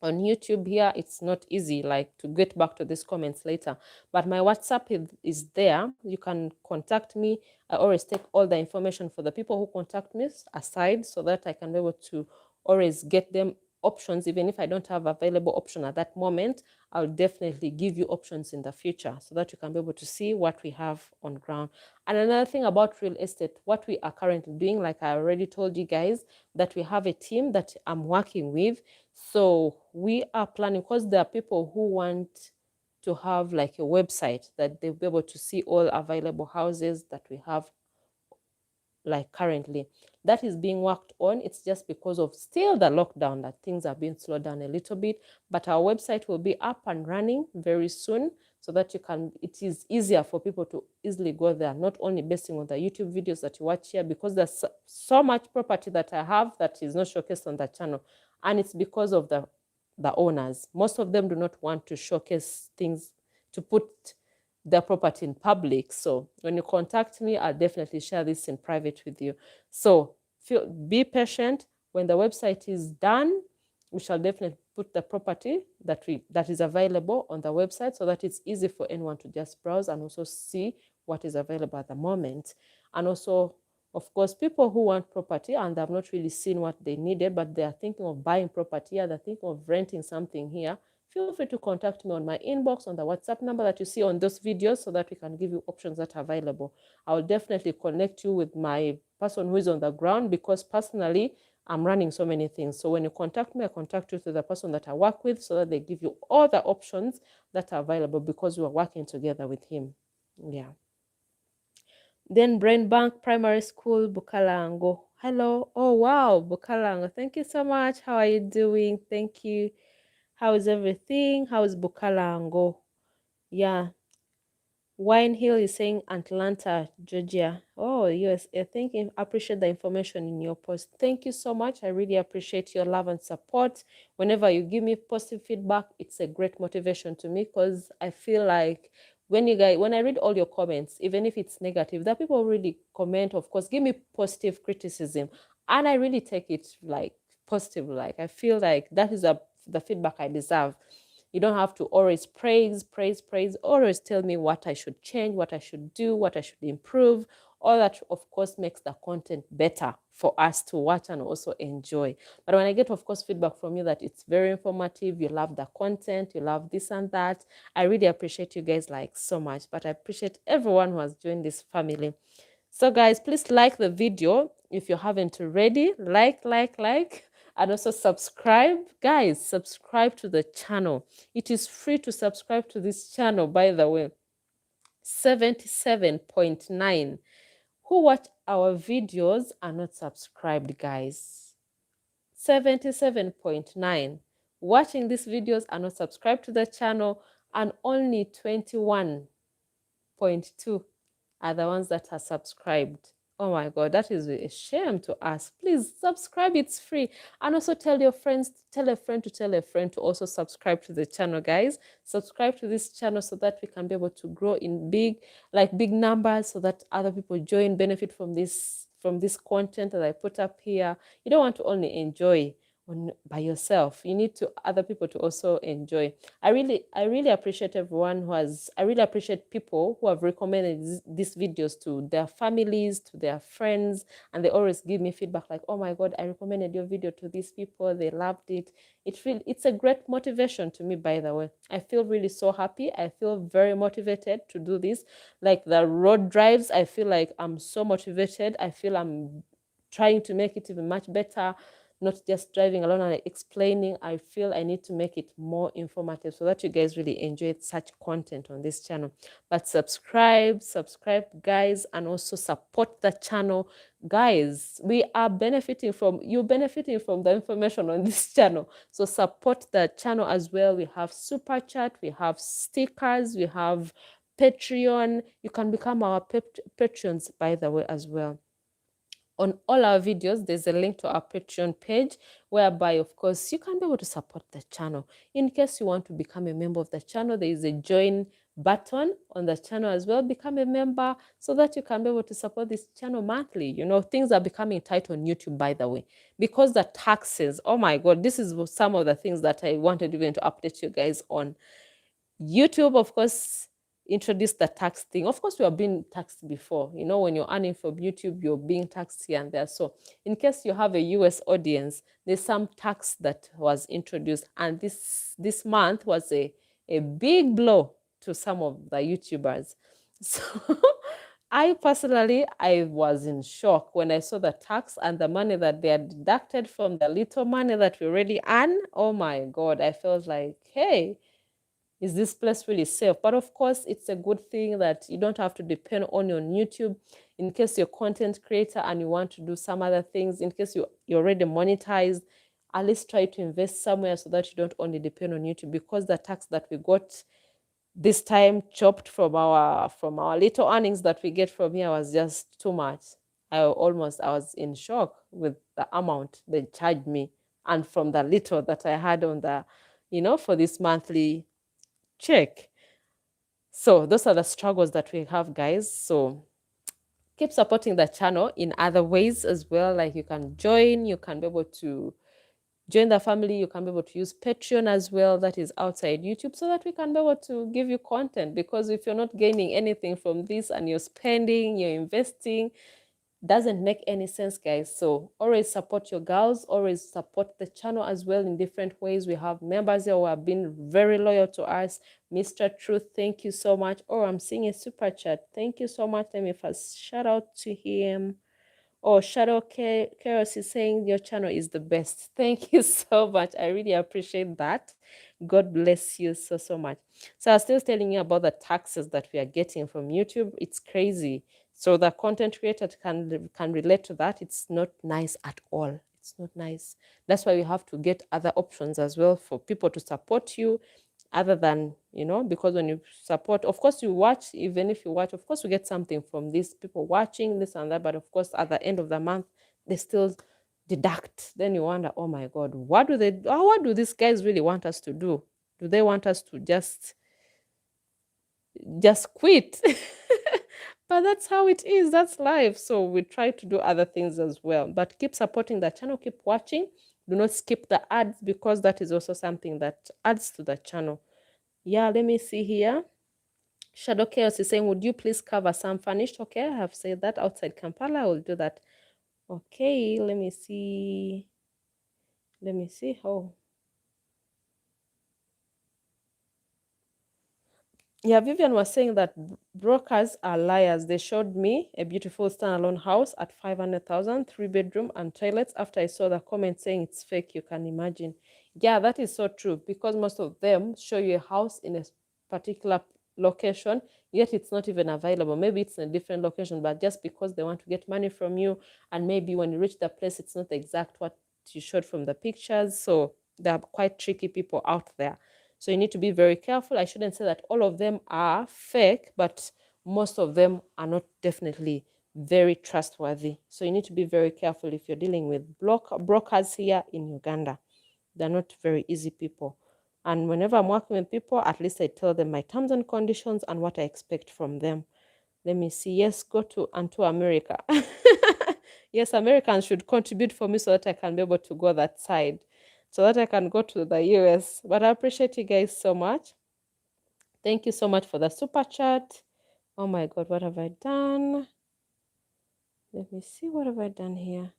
on YouTube here, it's not easy like to get back to these comments later. But my WhatsApp is there. You can contact me. I always take all the information for the people who contact me aside so that I can be able to always get them options. Even if I don't have available option at that moment, I'll definitely give you options in the future so that you can be able to see what we have on ground. And another thing about real estate, what we are currently doing, like I already told you guys, that we have a team that I'm working with. So we are planning, because there are people who want to have like a website that they'll be able to see all available houses that we have like currently. That is being worked on. It's just because of still the lockdown that things are being slowed down a little bit. But our website will be up and running very soon so that it is easier for people to easily go there, not only basing on the YouTube videos that you watch here, because there's so much property that I have that is not showcased on the channel. And it's because of the owners. Most of them do not want to showcase things, to put their property in public. So when you contact me, I'll definitely share this in private with you. So be patient. When the website is done, we shall definitely put the property that is available on the website so that it's easy for anyone to just browse and also see what is available at the moment. And also, of course, people who want property and have not really seen what they needed, but they are thinking of buying property here, they're thinking of renting something here, feel free to contact me on my inbox on the WhatsApp number that you see on those videos so that we can give you options that are available. I will definitely connect you with my person who is on the ground, because personally, I'm running so many things. So when you contact me, I contact you to the person that I work with so that they give you all the options that are available, because we are working together with him. Yeah. Then Brain Bank Primary School, Bukalango. Hello. Oh, wow, Bukalango. Thank you so much. How are you doing? Thank you. How is everything? How is Bukalango? Yeah. Wine Hill is saying Atlanta, Georgia. Oh, USA. Thank you. Appreciate the information in your post. Thank you so much. I really appreciate your love and support. Whenever you give me positive feedback, it's a great motivation to me, because I feel like when I read all your comments, even if it's negative, that people really comment, of course, give me positive criticism. And I really take it like positive. Like I feel like that is the feedback I deserve. You don't have to always praise. Always tell me what I should change, what I should do, what I should improve. All that, of course, makes the content better for us to watch and also enjoy. But when I get, of course, feedback from you that it's very informative, you love the content, you love this and that, I really appreciate you guys like so much. But I appreciate everyone who has joined this family. So guys, please like the video if you haven't already. Like. And also subscribe. Guys, subscribe to the channel. It is free to subscribe to this channel, by the way. 77.9. Who watch our videos are not subscribed, guys. 77.9. Watching these videos are not subscribed to the channel, and only 21.2 are the ones that are subscribed. Oh my God, that is a shame to us. Please subscribe, it's free. And also tell your friends, tell a friend to also subscribe to the channel, guys. Subscribe to this channel so that we can be able to grow in big numbers, so that other people join, benefit from this content that I put up here. You don't want to only enjoy by yourself. You need to other people to also enjoy. I really appreciate everyone who has, I really appreciate people who have recommended these videos to their families, to their friends, and they always give me feedback like, oh my God, I recommended your video to these people, they loved it. It's a great motivation to me, by the way. I feel really so happy. I feel very motivated to do this. Like the road drives, I feel like I'm so motivated. I feel I'm trying to make it even much better, not just driving alone and explaining. I feel I need to make it more informative so that you guys really enjoy such content on this channel. But subscribe, guys, and also support the channel. Guys, we are benefiting from, you're benefiting from the information on this channel. So support the channel as well. We have super chat, we have stickers, we have Patreon. You can become our patrons, by the way, as well. On all our videos, there's a link to our Patreon page, whereby, of course, you can be able to support the channel. In case you want to become a member of the channel, there is a join button on the channel as well. Become a member so that you can be able to support this channel monthly. You know, things are becoming tight on YouTube, by the way, because the taxes, oh my God, this is some of the things that I wanted even to update you guys on. YouTube, of course, introduced the tax thing. Of course, we have been taxed before. You know, when you're earning from YouTube, you're being taxed here and there. So in case you have a US audience, there's some tax that was introduced. And this month was a big blow to some of the YouTubers. So I personally, I was in shock when I saw the tax and the money that they had deducted from the little money that we already earn. Oh my God, I felt like, hey, is this place really safe? But of course, it's a good thing that you don't have to depend only on YouTube. In case you're a content creator and you want to do some other things, in case you're already monetized, at least try to invest somewhere so that you don't only depend on YouTube, because the tax that we got this time chopped from our little earnings that we get from here was just too much. I was in shock with the amount they charged me, and from the little that I had on the, for this monthly check. So those are the struggles that we have, guys. So keep supporting the channel in other ways as well. Like you can be able to join the family. You can be able to use Patreon as well, that is outside YouTube, so that we can be able to give you content. Because if you're not gaining anything from this and you're spending, you're investing, doesn't make any sense, guys. So always support your girls, always support the channel as well in different ways. We have members here who have been very loyal to us. Mr. Truth, thank you so much. Oh, I'm seeing a super chat. Thank you so much. Let me first shout out to him. Oh, Shadow Chaos is saying your channel is the best. Thank you so much. I really appreciate that. God bless you so much. So I was still telling you about the taxes that we are getting from YouTube. It's crazy. So the content creator can relate to that. It's not nice at all. It's not nice. That's why we have to get other options as well for people to support you, other than, because when you support, of course you watch, even if you watch, of course you get something from these people watching this and that, but of course at the end of the month they still deduct. Then you wonder, oh my God, what do these guys really want us to do? Do they want us to just quit? But that's how it is. That's life. So we try to do other things as well, but keep supporting the channel, keep watching. Do not skip the ads, because that is also something that adds to the channel. Yeah, let me see here. Shadow Chaos is saying, would you please cover some furnished? Okay, I have said that outside Kampala. I will do that. Okay, let me see. Oh. Yeah, Vivian was saying that brokers are liars. They showed me a beautiful standalone house at 500,000, 3-bedroom and toilets. After I saw the comment saying it's fake, you can imagine. Yeah, that is so true, because most of them show you a house in a particular location, yet it's not even available. Maybe it's in a different location, but just because they want to get money from you, and maybe when you reach the place, it's not exact what you showed from the pictures. So there are quite tricky people out there. So you need to be very careful. I shouldn't say that all of them are fake, but most of them are not definitely very trustworthy. So you need to be very careful if you're dealing with brokers here in Uganda. They're not very easy people. And whenever I'm working with people, at least I tell them my terms and conditions and what I expect from them. Let me see. Yes, go to America. Yes, Americans should contribute for me so that I can be able to go that side. so that I can go to the US. But I appreciate you guys so much. Thank you so much for the super chat. Oh my God, what have I done? Let me see, what have I done here?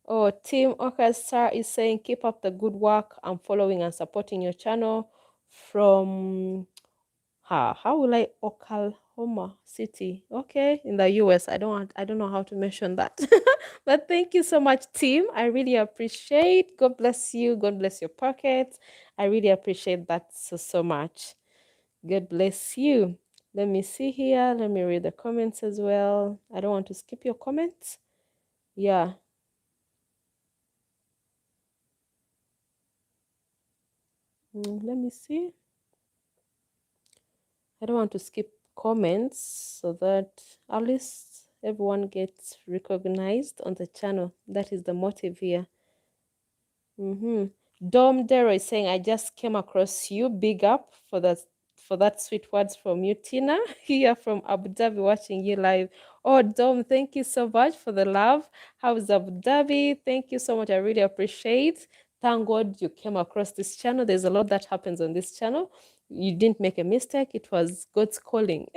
Oh, Team Orchestra is saying, keep up the good work. I'm following and supporting your channel from how will I Oklahoma City? Okay, in the US. I don't know how to mention that. But thank you so much, team. I really appreciate. God bless you. God bless your pockets. I really appreciate that so much. God bless you. Let me see here. Let me read the comments as well. I don't want to skip your comments. Yeah. Let me see. I don't want to skip comments so that at least everyone gets recognized on the channel. That is the motive here. Dom Dero is saying, I just came across you. Big up for that sweet words from you, Tina, here from Abu Dhabi, watching you live. Oh, Dom, thank you so much for the love. How's Abu Dhabi? Thank you so much. I really appreciate. Thank God you came across this channel. There's a lot that happens on this channel. You didn't make a mistake. It was God's calling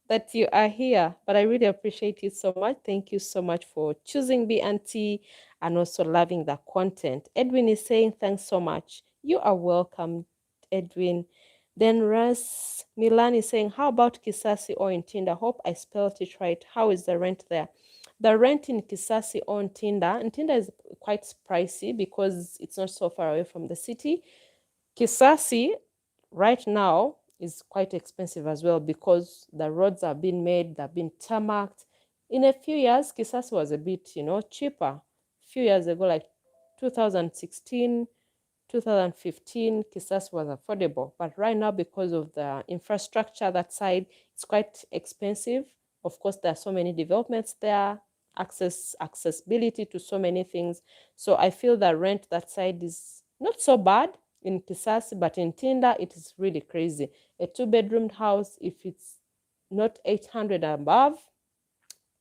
that you are here. But I really appreciate you so much. Thank you so much for choosing BNT and also loving the content. Edwin is saying, thanks so much. You are welcome, Edwin. Then Russ Milan is saying, how about Kisasi or in Tinder? Hope I spelled it right. How is the rent there? The rent in Kisasi or in Tinder is quite pricey because it's not so far away from the city. Kisasi right now is quite expensive as well because the roads are being made, they're being tarmacked. In a few years, Kisasi was a bit, cheaper. A few years ago, like 2016, 2015, Kisasi was affordable. But right now, because of the infrastructure that side, it's quite expensive. Of course, there are so many developments there, accessibility to so many things. So I feel that rent that side is not so bad in Kisasi, but in Tinder, it is really crazy. A 2-bedroom house, if it's not 800 above,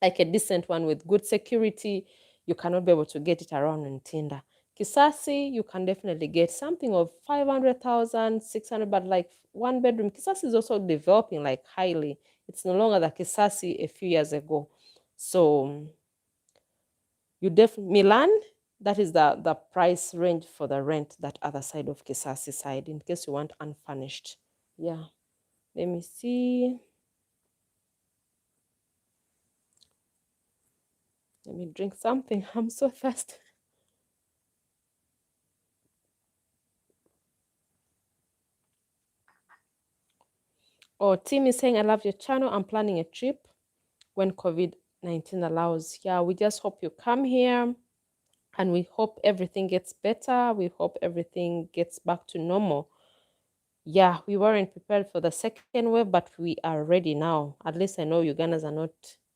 like a decent one with good security, you cannot be able to get it around in Tinder. Kisasi, you can definitely get something of 500,000, 600, but like 1 bedroom. Kisasi is also developing like highly. It's no longer the Kisasi a few years ago. So you definitely, Milan, that is the price range for the rent, that other side of Kisasi side, in case you want unfurnished. Yeah. Let me see. Let me drink something. I'm so thirsty. Oh, Tim is saying, I love your channel. I'm planning a trip when COVID-19 allows. Yeah, we just hope you come here and we hope everything gets better. We hope everything gets back to normal. Yeah, we weren't prepared for the second wave, but we are ready now. At least I know Ugandans are not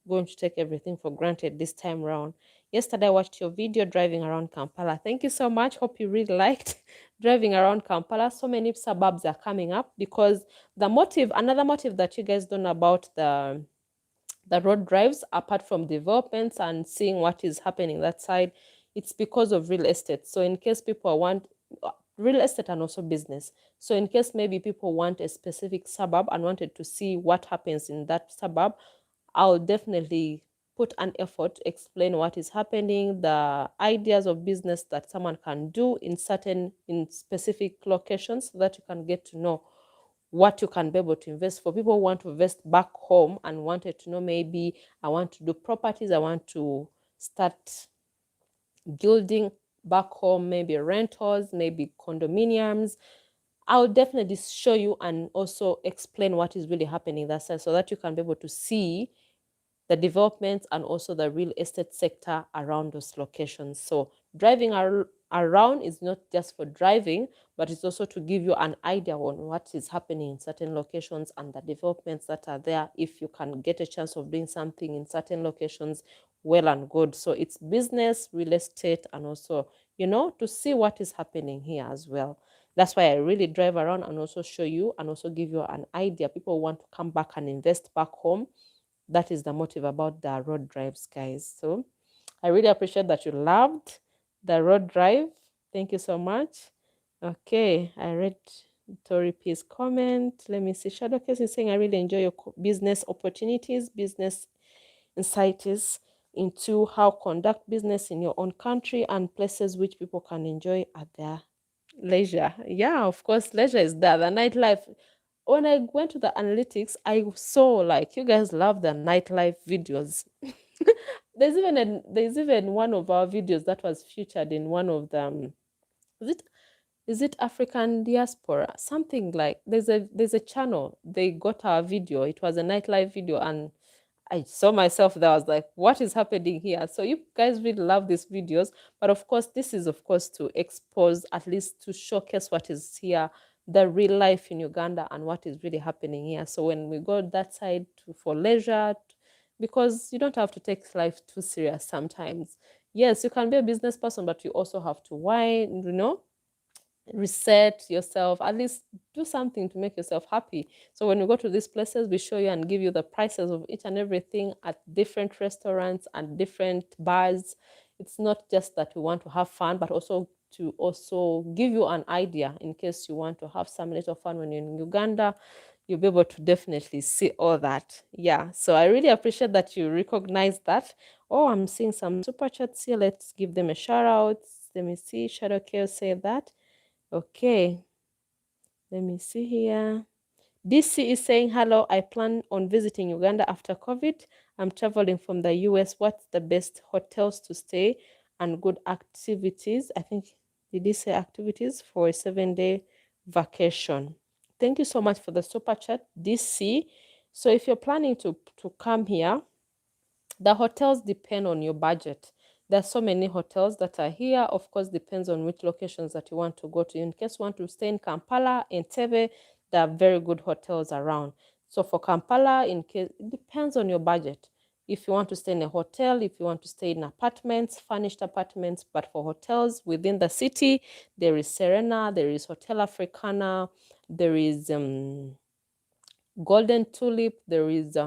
going to take everything for granted this time around. Yesterday, I watched your video driving around Kampala. Thank you so much. Hope you really liked driving around Kampala. So many suburbs are coming up because another motive that you guys don't know about the road drives, apart from developments and seeing what is happening that side, it's because of real estate. So in case people want real estate and also business. So in case maybe people want a specific suburb and wanted to see what happens in that suburb, I'll definitely put an effort to explain what is happening, the ideas of business that someone can do in specific locations so that you can get to know what you can be able to invest. For people who want to invest back home and wanted to know, maybe I want to do properties, I want to start building back home, maybe rentals, maybe condominiums, I'll definitely show you and also explain what is really happening that side so that you can be able to see the development and also the real estate sector around those locations. So driving around is not just for driving, but it's also to give you an idea on what is happening in certain locations and the developments that are there. If you can get a chance of doing something in certain locations, well and good. So it's business, real estate, and also, to see what is happening here as well. That's why I really drive around and also show you and also give you an idea. People want to come back and invest back home. That is the motive about the road drives, guys. So I really appreciate that you loved the road drive. Thank you so much. Okay, I read Tori P's comment. Let me see. Shadowcase is saying, I really enjoy your business opportunities, business insights into how conduct business in your own country and places which people can enjoy at their leisure. Yeah, of course, leisure is there. The nightlife. When I went to the analytics, I saw like you guys love the nightlife videos. There's even one of our videos that was featured in one of them. Is it is it African diaspora? Something like there's a channel. They got our video. It was a nightlife video, and I saw myself there. I was like, what is happening here? So you guys really love these videos. But of course, this is of course to expose, at least to showcase what is here, the real life in Uganda and what is really happening here. So when we go that side for leisure, because you don't have to take life too serious sometimes. Yes, you can be a business person, but you also have to wine, reset yourself, at least do something to make yourself happy. So when you go to these places, we show you and give you the prices of each and everything at different restaurants and different bars. It's not just that we want to have fun, but also to also give you an idea in case you want to have some little fun when you're in Uganda. You'll be able to definitely see all that. Yeah, so I really appreciate that you recognize that. Oh, I'm seeing some super chats here. Let's give them a shout out. Let me see. Shadow Care say that. Okay, let me see here. DC is saying, hello, I plan on visiting Uganda after COVID. I'm traveling from the US. What's the best hotels to stay and good activities? I think, did he say activities for a 7-day vacation? Thank you so much for the super chat, DC. So if you're planning to come here, the hotels depend on your budget. There are so many hotels that are here. Of course, depends on which locations that you want to go to. In case you want to stay in Kampala, in Tebe, there are very good hotels around. So for Kampala, in case it depends on your budget. If you want to stay in a hotel, if you want to stay in apartments, furnished apartments, but for hotels within the city, there is Serena, there is Hotel Africana, there is Golden Tulip, there is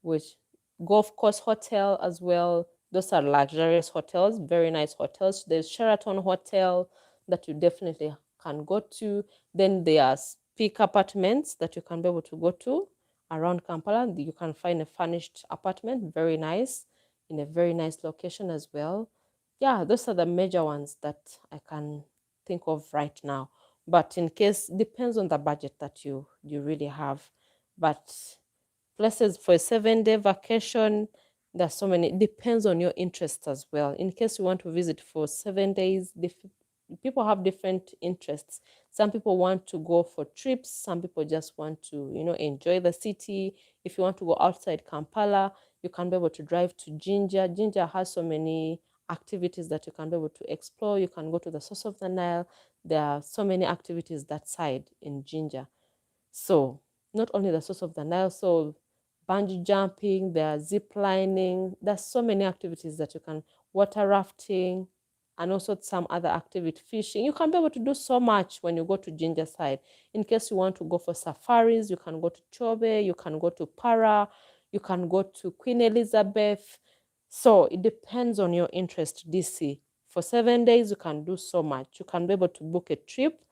which Golf Course Hotel as well. Those are luxurious hotels, very nice hotels. There's Sheraton Hotel that you definitely can go to. Then there's Peak Apartments that you can be able to go to around Kampala. You can find a furnished apartment, very nice, in a very nice location as well. Yeah, those are the major ones that I can think of right now. But in case, depends on the budget that you really have. But places for a 7-day vacation, there's so many. It depends on your interests as well. In case you want to visit for 7 days, people have different interests. Some people want to go for trips. Some people just want to, enjoy the city. If you want to go outside Kampala, you can be able to drive to Jinja. Jinja has so many activities that you can be able to explore. You can go to the source of the Nile. There are so many activities that side in Jinja. So not only the source of the Nile, so bungee jumping, there's zip lining, there's so many activities that you can, water rafting, and also some other activity, fishing. You can be able to do so much when you go to Ginger side. In case you want to go for safaris, you can go to Chobe, you can go to Para, you can go to Queen Elizabeth. So it depends on your interest, DC. For 7 days, you can do so much. You can be able to book a trip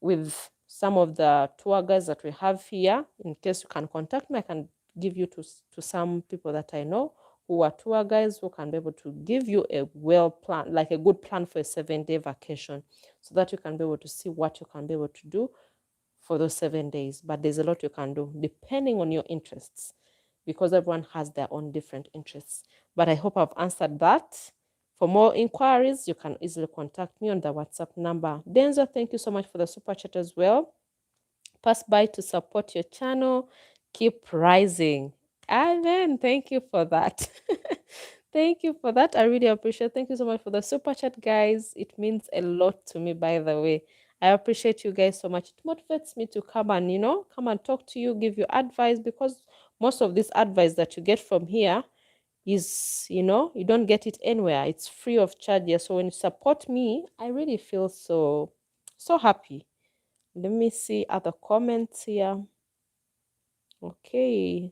with some of the tour guides that we have here. In case you can contact me, I can give you to some people that I know who are tour guides who can be able to give you a well plan, like a good plan for a 7-day vacation, so that you can be able to see what you can be able to do for those 7 days. But there's a lot you can do depending on your interests, because everyone has their own different interests. But I hope I've answered that. For more inquiries, you can easily contact me on the WhatsApp number. Denzo, thank you so much for the super chat as well. Pass by to support your channel. Keep rising. Amen. Thank you for that. Thank you for that. I really appreciate it. Thank you so much for the super chat, guys. It means a lot to me, by the way. I appreciate you guys so much. It motivates me to come and, come and talk to you, give you advice, because most of this advice that you get from here is, you don't get it anywhere. It's free of charge here. So when you support me, I really feel so happy. Let me see other comments here. Okay.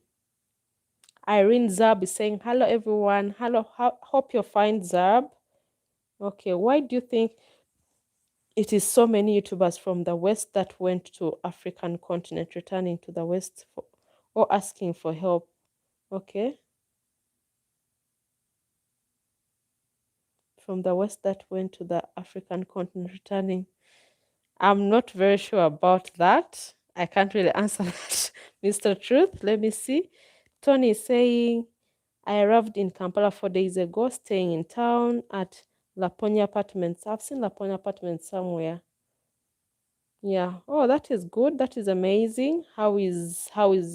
Irene Zab is saying, hello everyone. Hello, hope you're fine, Zab. Okay, why do you think It is so many YouTubers from the West that went to African continent, returning to the West or asking for help. Okay. From the West that went to the African continent, returning. I'm not very sure about that. I can't really answer that, Mr. Truth. Let me see. Tony is saying, I arrived in Kampala 4 days ago, staying in town at Laponia Apartments. I've seen Laponia Apartments somewhere. Yeah. Oh, that is good. That is amazing. How is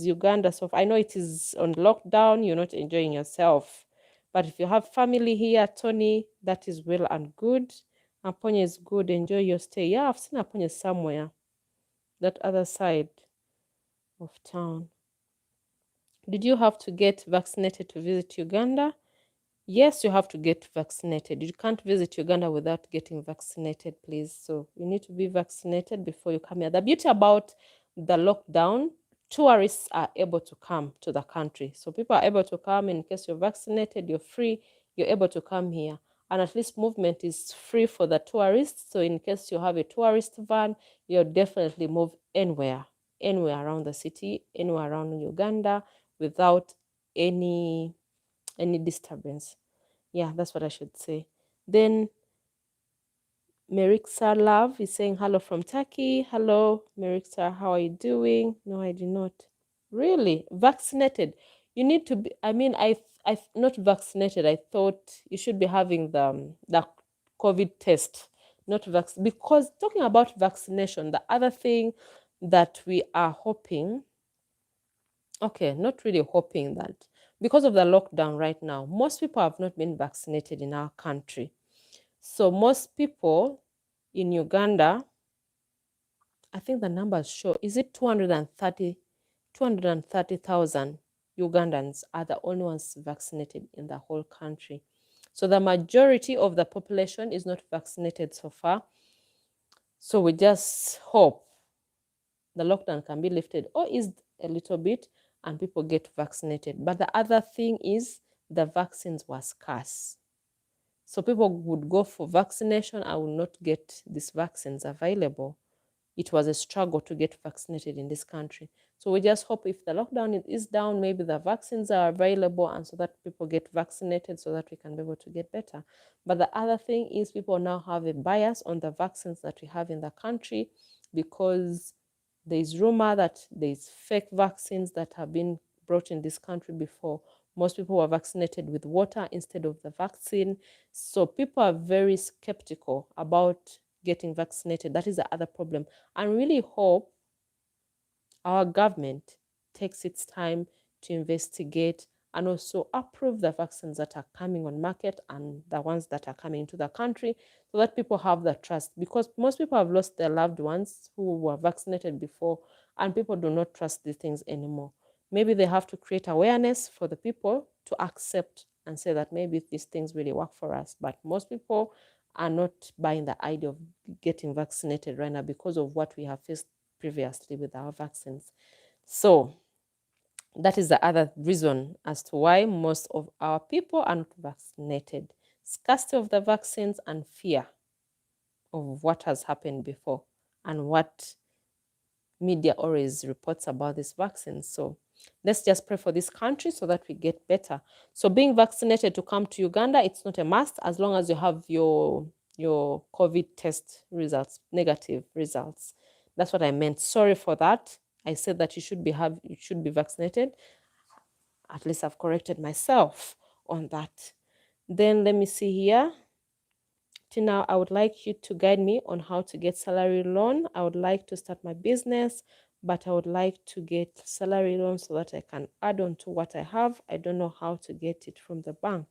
Uganda so far? I know it is on lockdown. You're not enjoying yourself. But if you have family here, Tony, that is well and good. Aponya is good. Enjoy your stay. Yeah, I've seen Aponya somewhere. That other side of town. Did you have to get vaccinated to visit Uganda? Yes, you have to get vaccinated. You can't visit Uganda without getting vaccinated, please. So you need to be vaccinated before you come here. The beauty about the lockdown, tourists are able to come to the country. So people are able to come in case you're vaccinated, you're free, you're able to come here. And at least movement is free for the tourists. So in case you have a tourist van, you'll definitely move anywhere around the city, anywhere around Uganda without any disturbance. Yeah, that's what I should say. Then Meriksa Love is saying hello from Turkey. Hello, Meriksa, how are you doing? No, I did not. Really? Vaccinated? You need to be, I not vaccinated. I thought you should be having the COVID test, not because talking about vaccination, the other thing that we are hoping, okay, not really hoping that because of the lockdown right now, most people have not been vaccinated in our country. So most people in Uganda, I think the numbers show, is it 230,000 Ugandans are the only ones vaccinated in the whole country. So the majority of the population is not vaccinated so far. So we just hope the lockdown can be lifted or eased a little bit and people get vaccinated. But the other thing is the vaccines were scarce. So people would go for vaccination and would not get these vaccines available. It was a struggle to get vaccinated in this country. So we just hope if the lockdown is down, maybe the vaccines are available and so that people get vaccinated so that we can be able to get better. But the other thing is people now have a bias on the vaccines that we have in the country because there's rumor that there's fake vaccines that have been brought in this country before. Most people were vaccinated with water instead of the vaccine. So people are very skeptical about getting vaccinated. That is the other problem. I really hope our government takes its time to investigate and also approve the vaccines that are coming on market and the ones that are coming into the country so that people have the trust, because most people have lost their loved ones who were vaccinated before and people do not trust these things anymore. Maybe they have to create awareness for the people to accept and say that maybe these things really work for us, but most people are not buying the idea of getting vaccinated right now because of what we have faced previously with our vaccines. So that is the other reason as to why most of our people are not vaccinated. Scarcity of the vaccines and fear of what has happened before and what media always reports about this vaccine. So let's just pray for this country so that we get better. So being vaccinated to come to Uganda, it's not a must as long as you have your COVID test results, negative results. That's what I meant. Sorry for that. I said that you should be vaccinated. At least I've corrected myself on that. Then let me see here. Tina, I would like you to guide me on how to get salary loan. I would like to start my business, but I would like to get salary loan so that I can add on to what I have. I don't know how to get it from the bank.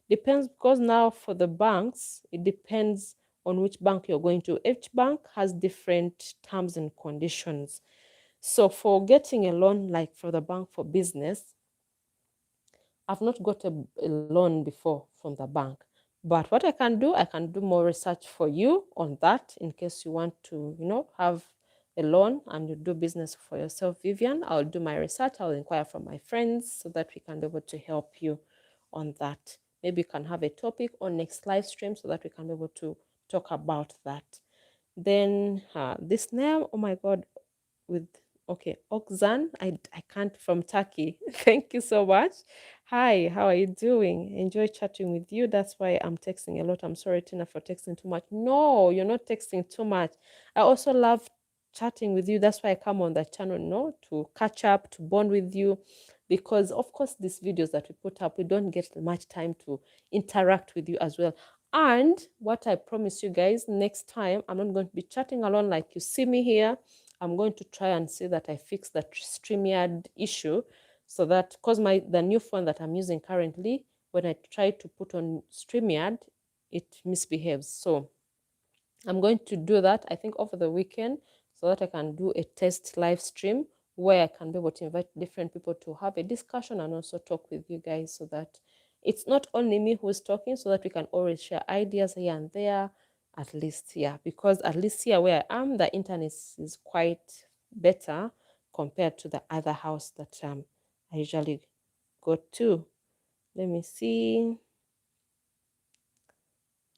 Depends, because now for the banks, it depends on which bank you're going to. Each bank has different terms and conditions. So for getting a loan, like for the bank for business, I've not got a loan before from the bank. But what I can do more research for you on that in case you want to, have a loan and you do business for yourself, Vivian. I'll do my research. I'll inquire from my friends so that we can be able to help you on that. Maybe you can have a topic on next live stream so that we can be able to talk about that. Then this name, oh my God, with okay, Oxan. I can't, from Turkey. Thank you so much. Hi, how are you doing? Enjoy chatting with you. That's why I'm texting a lot. I'm sorry, Tina, for texting too much. No, you're not texting too much. I also love chatting with you. That's why I come on the channel, no, to catch up, to bond with you. Because of course, these videos that we put up, we don't get much time to interact with you as well. And what I promise you guys, next time I'm not going to be chatting alone like you see me here. I'm going to try and see that I fix that StreamYard issue, so that, because the new phone that I'm using currently, when I try to put on StreamYard, it misbehaves. So I'm going to do that, I think, over the weekend, so that I can do a test live stream where I can be able to invite different people to have a discussion and also talk with you guys, so that it's not only me who's talking, so that we can always share ideas here and there, at least, yeah, because at least here where I am, the internet is quite better compared to the other house that I usually go to. Let me see.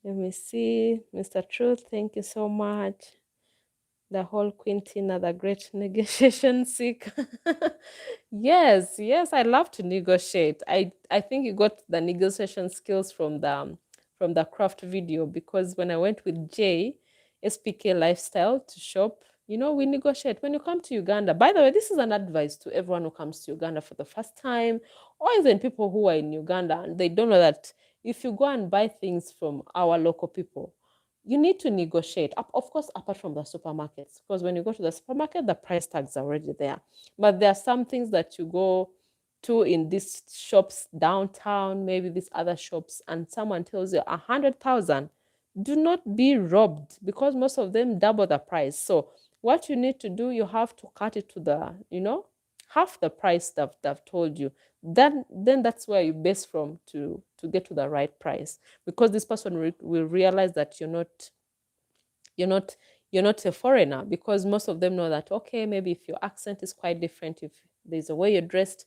Let me see. Mr. Truth, thank you so much. The whole Quintina, the great negotiation seeker. Yes, yes, I love to negotiate. I think you got the negotiation skills from the craft video, because when I went with Jay, SPK Lifestyle, to shop, we negotiate. When you come to Uganda, by the way, this is an advice to everyone who comes to Uganda for the first time, or even people who are in Uganda and they don't know that if you go and buy things from our local people, you need to negotiate. Of course, apart from the supermarkets, because when you go to the supermarket, the price tags are already there. But there are some things that you go to in these shops downtown, maybe these other shops, and someone tells you 100,000. Do not be robbed, because most of them double the price. So what you need to do, you have to cut it to the, half the price that they've told you. Then that's where you base from to get to the right price, because this person will realize that you're not you're not a foreigner, because most of them know that, okay, maybe if your accent is quite different, if there's a way you're dressed,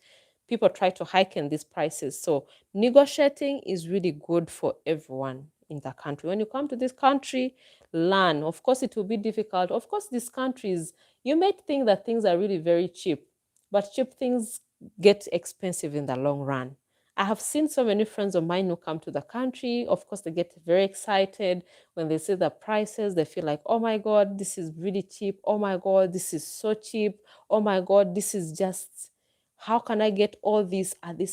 people try to hike in these prices. So negotiating is really good for everyone in the country. When you come to this country, learn. Of course it will be difficult. Of course, these countries, you may think that things are really very cheap, but cheap things get expensive in the long run. I have seen so many friends of mine who come to the country. Of course, they get very excited when they see the prices. They feel like, oh my God, this is really cheap. Oh my God, this is so cheap. Oh my God, this is just, how can I get all this at a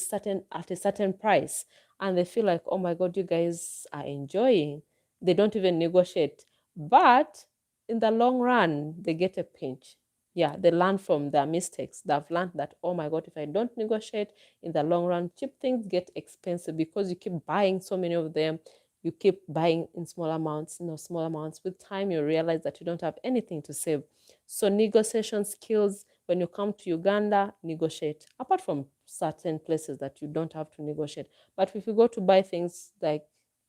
certain price? And they feel like, oh my God, you guys are enjoying. They don't even negotiate. But in the long run, they get a pinch. Yeah, they learn from their mistakes. They've learned that, oh my God, if I don't negotiate, in the long run, cheap things get expensive, because you keep buying so many of them. You keep buying in small amounts, small amounts. With time, you realize that you don't have anything to save. So negotiation skills, when you come to Uganda, negotiate. Apart from certain places that you don't have to negotiate. But if you go to buy things like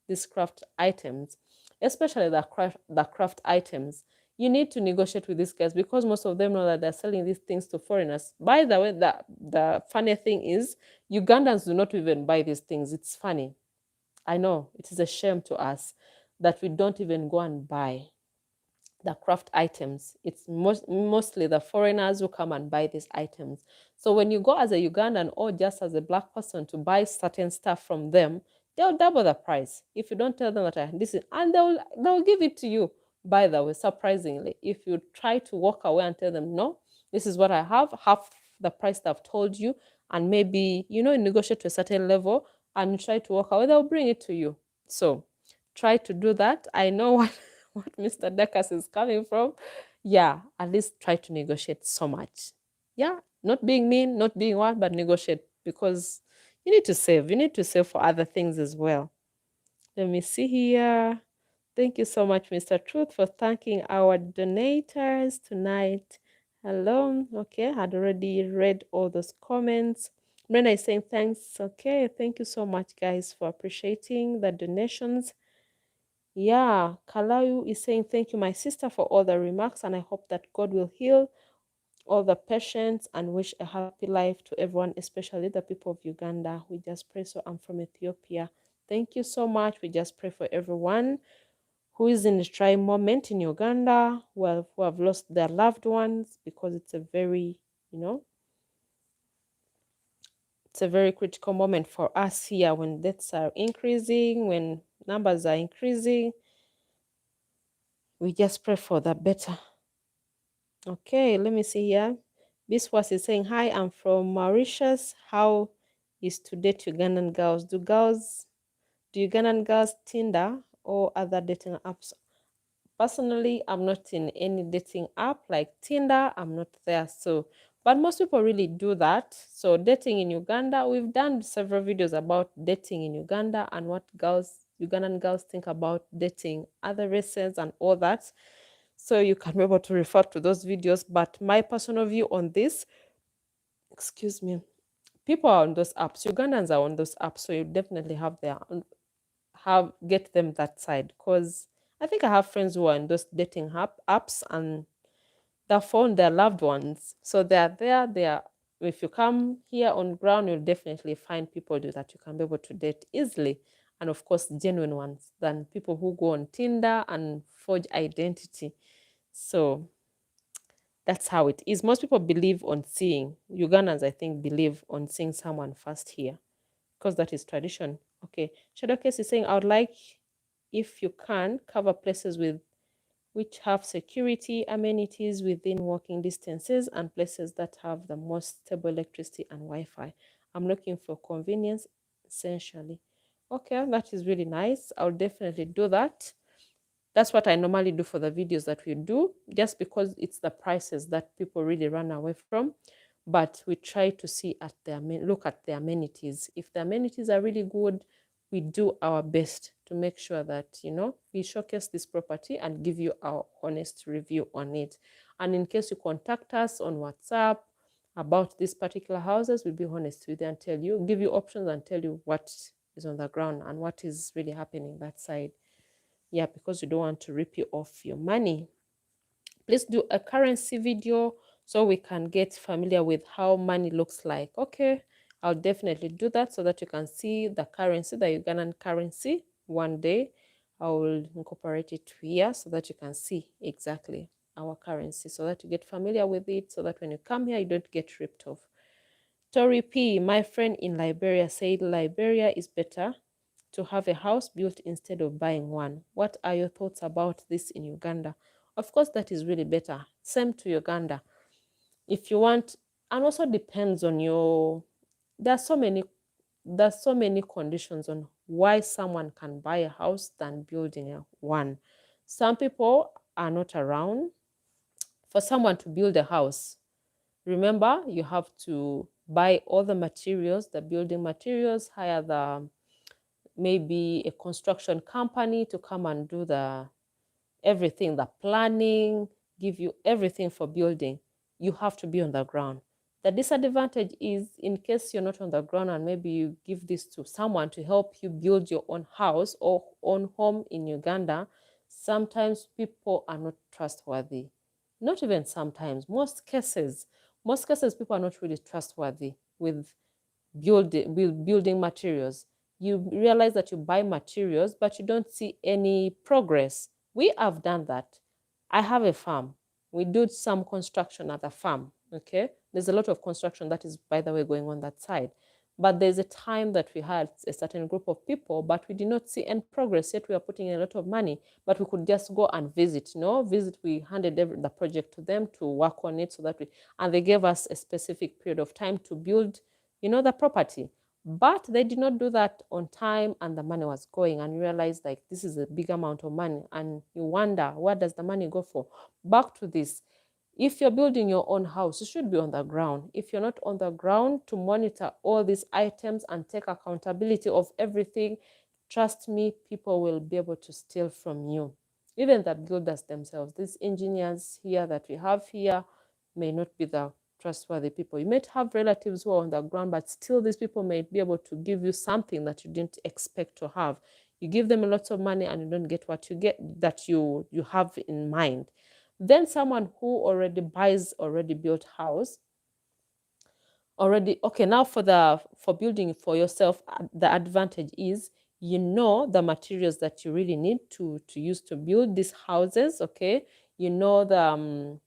these craft items, especially the craft items, you need to negotiate with these guys, because most of them know that they're selling these things to foreigners. By the way, the funny thing is, Ugandans do not even buy these things. It's funny. I know it is a shame to us that we don't even go and buy the craft items. It's mostly the foreigners who come and buy these items. So when you go as a Ugandan or just as a black person to buy certain stuff from them, they'll double the price. If you don't tell them that this is, and they'll give it to you. By the way, surprisingly, if you try to walk away and tell them, no, this is what I have, half the price they've told you, and maybe, negotiate to a certain level, and you try to walk away, they'll bring it to you. So try to do that. I know what Mr. Dekas is coming from. Yeah, at least try to negotiate so much. Yeah, not being mean, not being what, but negotiate, because you need to save. You need to save for other things as well. Let me see here. Thank you so much, Mr. Truth, for thanking our donators tonight. Hello. Okay, I had already read all those comments. Brenda is saying thanks. Okay, thank you so much, guys, for appreciating the donations. Yeah, Kalayu is saying, thank you, my sister, for all the remarks, and I hope that God will heal all the patients and wish a happy life to everyone, especially the people of Uganda. We just pray. So I'm from Ethiopia. Thank you so much. We just pray for everyone who is in a trying moment in Uganda, who have lost their loved ones, because it's a very, it's a very critical moment for us here when deaths are increasing, when numbers are increasing. We just pray for the better. Okay, let me see here. This was is saying, hi, I'm from Mauritius. How is to date Ugandan girls? Do Ugandan girls Tinder or other dating apps? Personally, I'm not in any dating app like Tinder. I'm not there. So, but most people really do that. So dating in Uganda, we've done several videos about dating in Uganda and what Ugandan girls think about dating other races and all that. So you can be able to refer to those videos. But my personal view on this, excuse me, people are on those apps. Ugandans are on those apps. So you definitely get them that side, because I think I have friends who are in those dating apps and they found their loved ones. So they are there. If you come here on ground, you'll definitely find people that you can be able to date easily. And of course, genuine ones than people who go on Tinder and forge identity. So that's how it is. Most people believe on seeing. Ugandans, I think, believe on seeing someone first here, because that is tradition. Okay. Shadowcase is saying, I would like, if you can, cover places which have security, amenities within walking distances, and places that have the most stable electricity and Wi-Fi. I'm looking for convenience, essentially. Okay, that is really nice. I'll definitely do that. That's what I normally do for the videos that we do, just because it's the prices that people really run away from. But we try to look at the amenities. If the amenities are really good, we do our best to make sure that, we showcase this property and give you our honest review on it. And in case you contact us on WhatsApp about these particular houses, we'll be honest with you and give you options and tell you what is on the ground and what is really happening that side. Yeah, because you don't want to rip you off your money. Please do a currency video so we can get familiar with how money looks like. Okay, I'll definitely do that so that you can see the currency, the Ugandan currency. One day I will incorporate it here so that you can see exactly our currency, so that you get familiar with it, so that when you come here, you don't get ripped off. Tori P, my friend in Liberia, said Liberia is better to have a house built instead of buying one. What are your thoughts about this in Uganda? Of course, that is really better. Same to Uganda. If you want, and also depends on there's so many conditions on why someone can buy a house than building one. Some people are not around. For someone to build a house, remember, you have to buy all the materials, the building materials, hire maybe a construction company to come and do everything, the planning, give you everything for building. You have to be on the ground. The disadvantage is, in case you're not on the ground and maybe you give this to someone to help you build your own house or own home in Uganda, sometimes people are not trustworthy. Not even sometimes, most cases people are not really trustworthy with building materials. You realize that you buy materials, but you don't see any progress. We have done that. I have a farm. We do some construction at the farm. Okay. There's a lot of construction that is, by the way, going on that side. But there's a time that we had a certain group of people, but we did not see any progress yet. We are putting in a lot of money, but we could just go and visit. We handed the project to them to work on it, and they gave us a specific period of time to build the property. But they did not do that on time, and the money was going, and you realize like this is a big amount of money, and you wonder, what does the money go for? Back to this. If you're building your own house, you should be on the ground. If you're not on the ground to monitor all these items and take accountability of everything, trust me, people will be able to steal from you. Even the builders themselves, these engineers here that we have here may not be the trustworthy people. You might have relatives who are on the ground, but still these people may be able to give you something that you didn't expect to have. You give them a lot of money and you don't get what you get that you have in mind. Then someone who already buys already built house, okay, now for building for yourself, the advantage is you know the materials that you really need to use to build these houses. Okay, you know the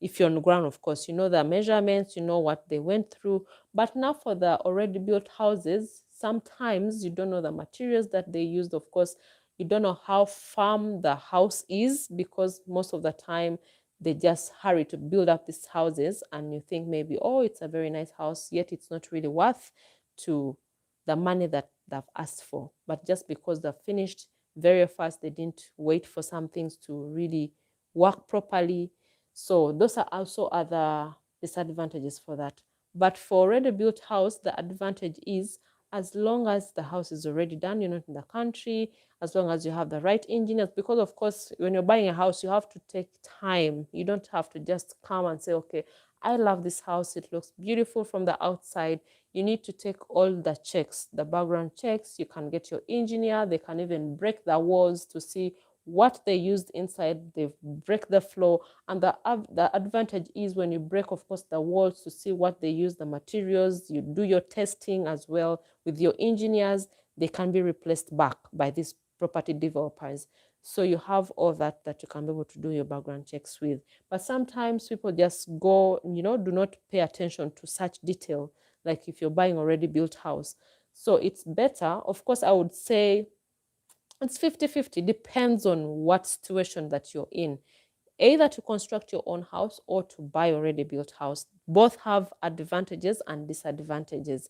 if you're on the ground, of course, you know the measurements, you know what they went through. But now for the already built houses, sometimes you don't know the materials that they used. Of course, you don't know how firm the house is, because most of the time they just hurry to build up these houses, and you think maybe, oh, it's a very nice house, yet it's not really worth to the money that they've asked for. But just because they're finished very fast, they didn't wait for some things to really work properly. So those are also other disadvantages for that. But for already built house, the advantage is, as long as the house is already done, you're not in the country, as long as you have the right engineers, because of course, when you're buying a house, you have to take time. You don't have to just come and say, okay, I love this house, it looks beautiful from the outside. You need to take all the checks, the background checks. You can get your engineer, they can even break the walls to see what they used inside. They break the floor, and the advantage is, when you break, of course, the walls to see what they use, the materials, you do your testing as well with your engineers. They can be replaced back by these property developers. So you have all that you can be able to do your background checks with. But sometimes people just go, do not pay attention to such detail, like if you're buying already built house. So it's better, of course, I would say it's 50-50, depends on what situation that you're in, either to construct your own house or to buy already built house. Both have advantages and disadvantages.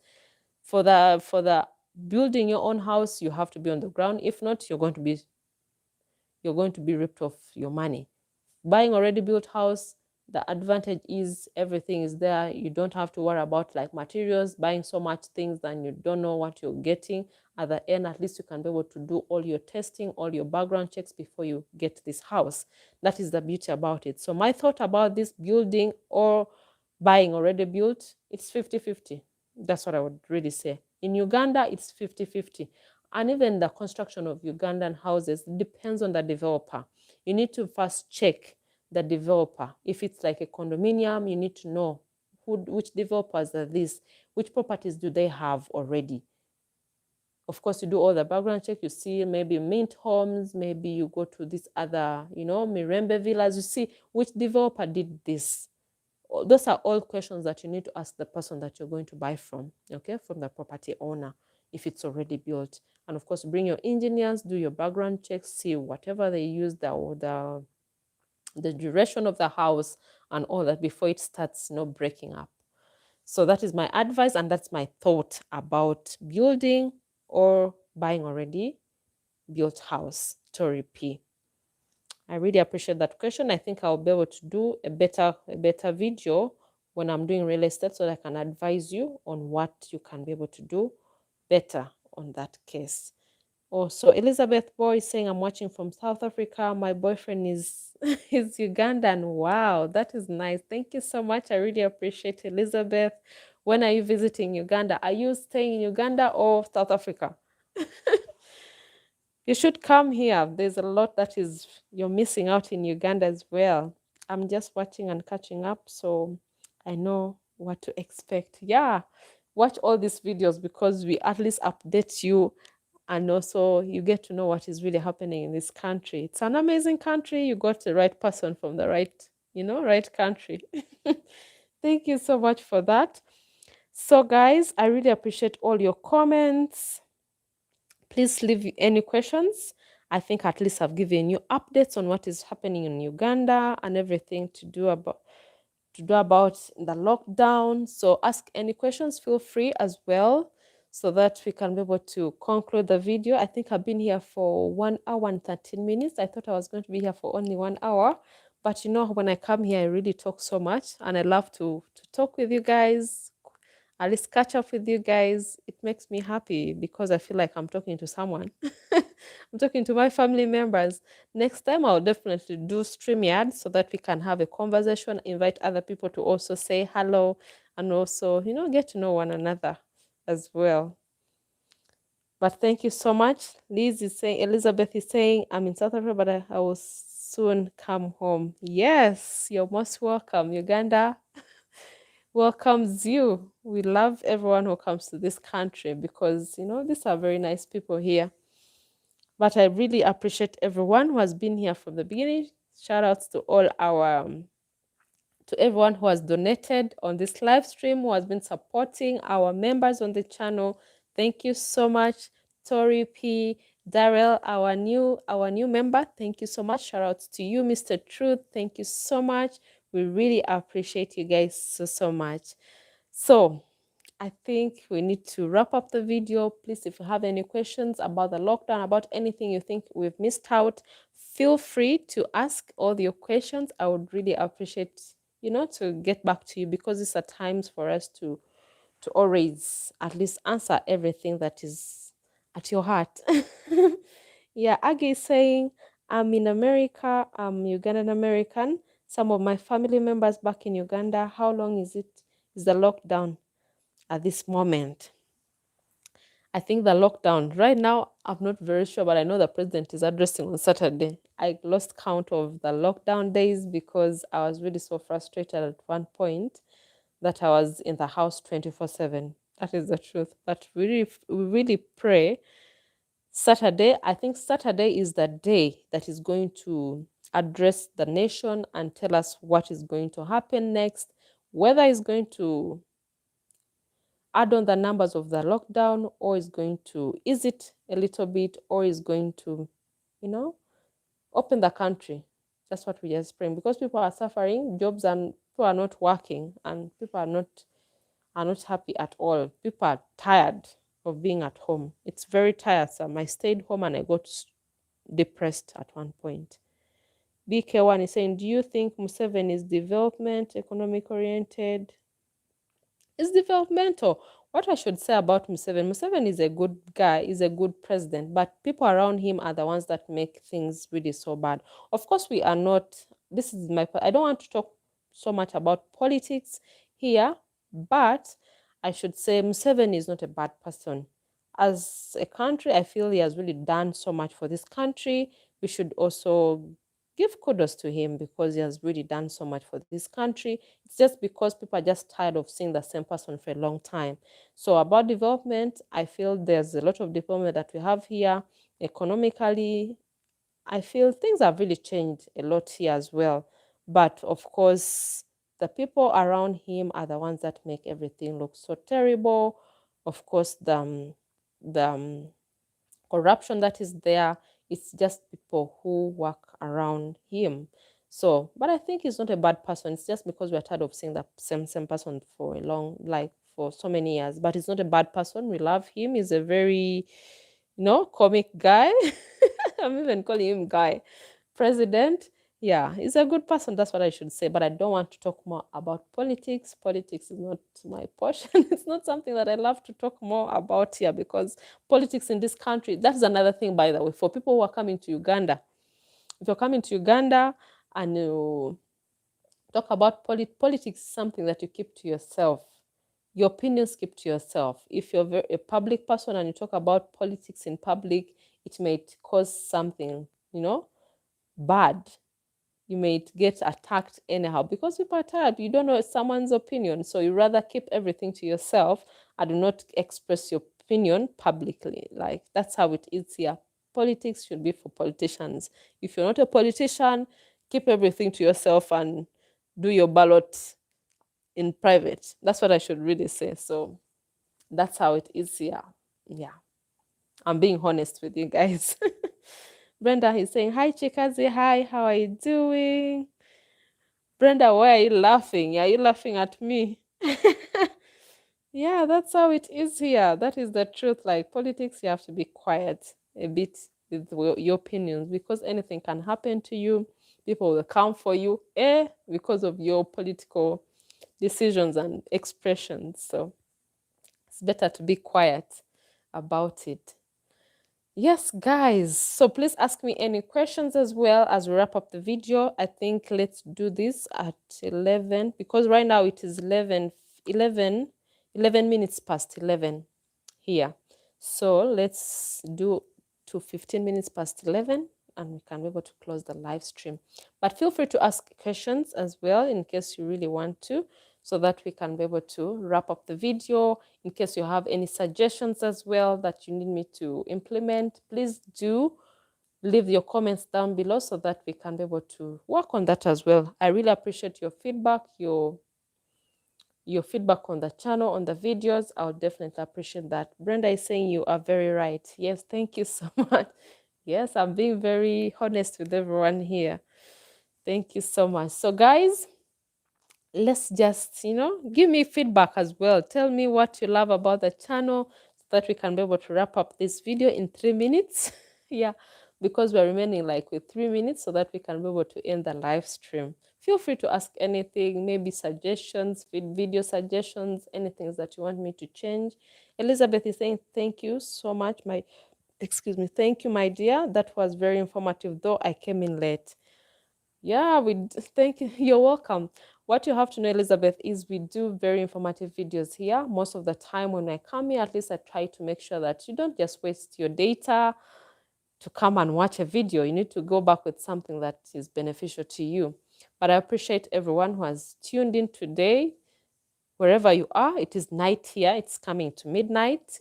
For the building your own house, you have to be on the ground. If not, you're going to be ripped off your money. Buying already built house, the advantage is everything is there. You don't have to worry about like materials, buying so much things and you don't know what you're getting. At the end, at least you can be able to do all your testing, all your background checks before you get this house. That is the beauty about it. So my thought about this building or buying already built, it's 50-50. That's what I would really say. In Uganda, it's 50-50. And even the construction of Ugandan houses depends on the developer. You need to first check the developer. If it's like a condominium, you need to know which developers are these, which properties do they have already. Of course, you do all the background check. You see maybe Mint Homes, maybe you go to this other, Mirembe Villas. You see which developer did this. Those are all questions that you need to ask the person that you're going to buy from, okay, from the property owner, if it's already built. And of course, bring your engineers, do your background checks, see whatever they use, the duration of the house and all that before it starts, breaking up. So that is my advice, and that's my thought about building or buying already built house. Tori P. I really appreciate that question. I think I'll be able to do a better video when I'm doing real estate, so that I can advise you on what you can be able to do better on that case. Also, Elizabeth Boy is saying, I'm watching from South Africa. My boyfriend is is Ugandan. Wow, that is nice. Thank you so much. I really appreciate Elizabeth. When are you visiting Uganda? Are you staying in Uganda or South Africa? You should come here. There's a lot that you're missing out in Uganda as well. I'm just watching and catching up, so I know what to expect. Yeah, watch all these videos because we at least update you, and also you get to know what is really happening in this country. It's an amazing country. You got the right person from the right country. Thank you so much for that. So guys, I really appreciate all your comments. Please leave any questions. I think at least I've given you updates on what is happening in Uganda and everything to do about the lockdown. So ask any questions, feel free as well, so that we can be able to conclude the video. I think I've been here for 1 hour and 13 minutes. I thought I was going to be here for only 1 hour, but when I come here, I really talk so much, and I love to talk with you guys, at least catch up with you guys. It makes me happy because I feel like I'm talking to someone. I'm talking to my family members. Next time, I'll definitely do StreamYard so that we can have a conversation, invite other people to also say hello, and also, get to know one another as well. But thank you so much. Elizabeth is saying, I'm in South Africa, but I will soon come home. Yes, you're most welcome, Uganda. welcomes you. We love everyone who comes to this country because, these are very nice people here. But I really appreciate everyone who has been here from the beginning. Shout outs to all to everyone who has donated on this live stream, who has been supporting our members on the channel. Thank you so much, Tori P, Darrell, our new member. Thank you so much. Shout out to you, Mr. Truth. Thank you so much. We really appreciate you guys so much. So I think we need to wrap up the video. Please, if you have any questions about the lockdown, about anything you think we've missed out, feel free to ask all your questions. I would really appreciate, to get back to you, because these are times for us to always at least answer everything that is at your heart. Yeah, Aggie is saying, I'm in America, I'm Ugandan American. Some of my family members back in Uganda. How long is the lockdown at this moment? I think the lockdown right now, I'm not very sure, but I know the president is addressing on Saturday. I lost count of the lockdown days because I was really so frustrated at one point that I was in the house 24/7. That is the truth. But we really pray. Saturday, I think Saturday is the day that is going to address the nation and tell us what is going to happen next, whether it's going to add on the numbers of the lockdown, or is going to ease it a little bit, or is going to, open the country. That's what we just praying, because people are suffering, jobs, and people are not working, and people are not happy at all. People are tired of being at home. It's very tiresome. I stayed home and I got depressed at one point. BK1 is saying, do you think Museveni is development, economic oriented? Is developmental. What I should say about Museveni is a good guy, is a good president, but people around him are the ones that make things really so bad. Of course, we are not, I don't want to talk so much about politics here, but I should say Museveni is not a bad person. As a country, I feel he has really done so much for this country. We should also give kudos to him because he has really done so much for this country. It's just because people are just tired of seeing the same person for a long time. So about development, I feel there's a lot of development that we have here. Economically, I feel things have really changed a lot here as well. But of course, the people around him are the ones that make everything look so terrible. Of course, the corruption that is there, it's just people who work around him. So, but I think he's not a bad person. It's just because we're tired of seeing the same person for a long, like for so many years. But he's not a bad person. We love him. He's a very, comic guy. I'm even calling him guy. President. Yeah, he's a good person. That's what I should say. But I don't want to talk more about politics. Politics is not my portion. It's not something that I love to talk more about here, because politics in this country, that's another thing, by the way, for people who are coming to Uganda. If you're coming to Uganda and you talk about politics, is something that you keep to yourself. Your opinions keep to yourself. If you're a public person and you talk about politics in public, it may cause something, bad. You may get attacked anyhow because people are tired. You don't know someone's opinion, so you rather keep everything to yourself and do not express your opinion publicly. Like, that's how it is here. Politics should be for politicians. If you're not a politician, keep everything to yourself and do your ballot in private. That's what I should really say. So that's how it is here. Yeah, I'm being honest with you guys. Brenda is saying, hi, Chikazi. Hi, how are you doing? Brenda, why are you laughing? Are you laughing at me? Yeah, that's how it is here. That is the truth. Like politics, you have to be quiet a bit with your opinions, because anything can happen to you. People will come for you, because of your political decisions and expressions. So it's better to be quiet about it. Yes, guys. So please ask me any questions as well as we wrap up the video. I think let's do this at 11, because right now it is 11 minutes past 11 here. So let's do to 15 minutes past 11 and we can be able to close the live stream. But feel free to ask questions as well in case you really want to. so that we can be able to wrap up the video. In case you have any suggestions as well that you need me to implement, please do leave your comments down below so that we can be able to work on that as well. I really appreciate your feedback, your feedback on the channel, on the videos. I would definitely appreciate that. Brenda is saying you are very right. Yes, thank you so much. Yes, I'm being very honest with everyone here. Thank you so much. So guys, let's just, give me feedback as well. Tell me what you love about the channel so that we can be able to wrap up this video in 3 minutes. Yeah, because we're remaining like with 3 minutes so that we can be able to end the live stream. Feel free to ask anything, maybe suggestions, video suggestions, anything that you want me to change. Elizabeth is saying, thank you so much, thank you, my dear. That was very informative, though I came in late. Yeah, thank you. You're welcome. What you have to know, Elizabeth, is we do very informative videos here. Most of the time when I come here, at least I try to make sure that you don't just waste your data to come and watch a video. You need to go back with something that is beneficial to you. But I appreciate everyone who has tuned in today. Wherever you are, it is night here. It's coming to midnight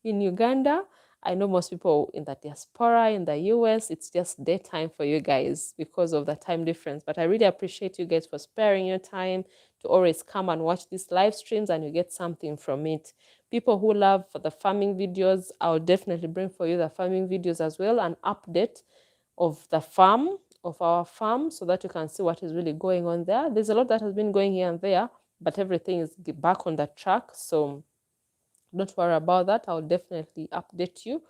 in Uganda. I know most people in the diaspora, in the US, it's just daytime for you guys because of the time difference. But I really appreciate you guys for sparing your time to always come and watch these live streams and you get something from it. People who love for the farming videos, I'll definitely bring for you the farming videos as well, an update of the farm, of our farm, so that you can see what is really going on there. There's a lot that has been going here and there, but everything is back on the track. So don't worry about that. I'll definitely update you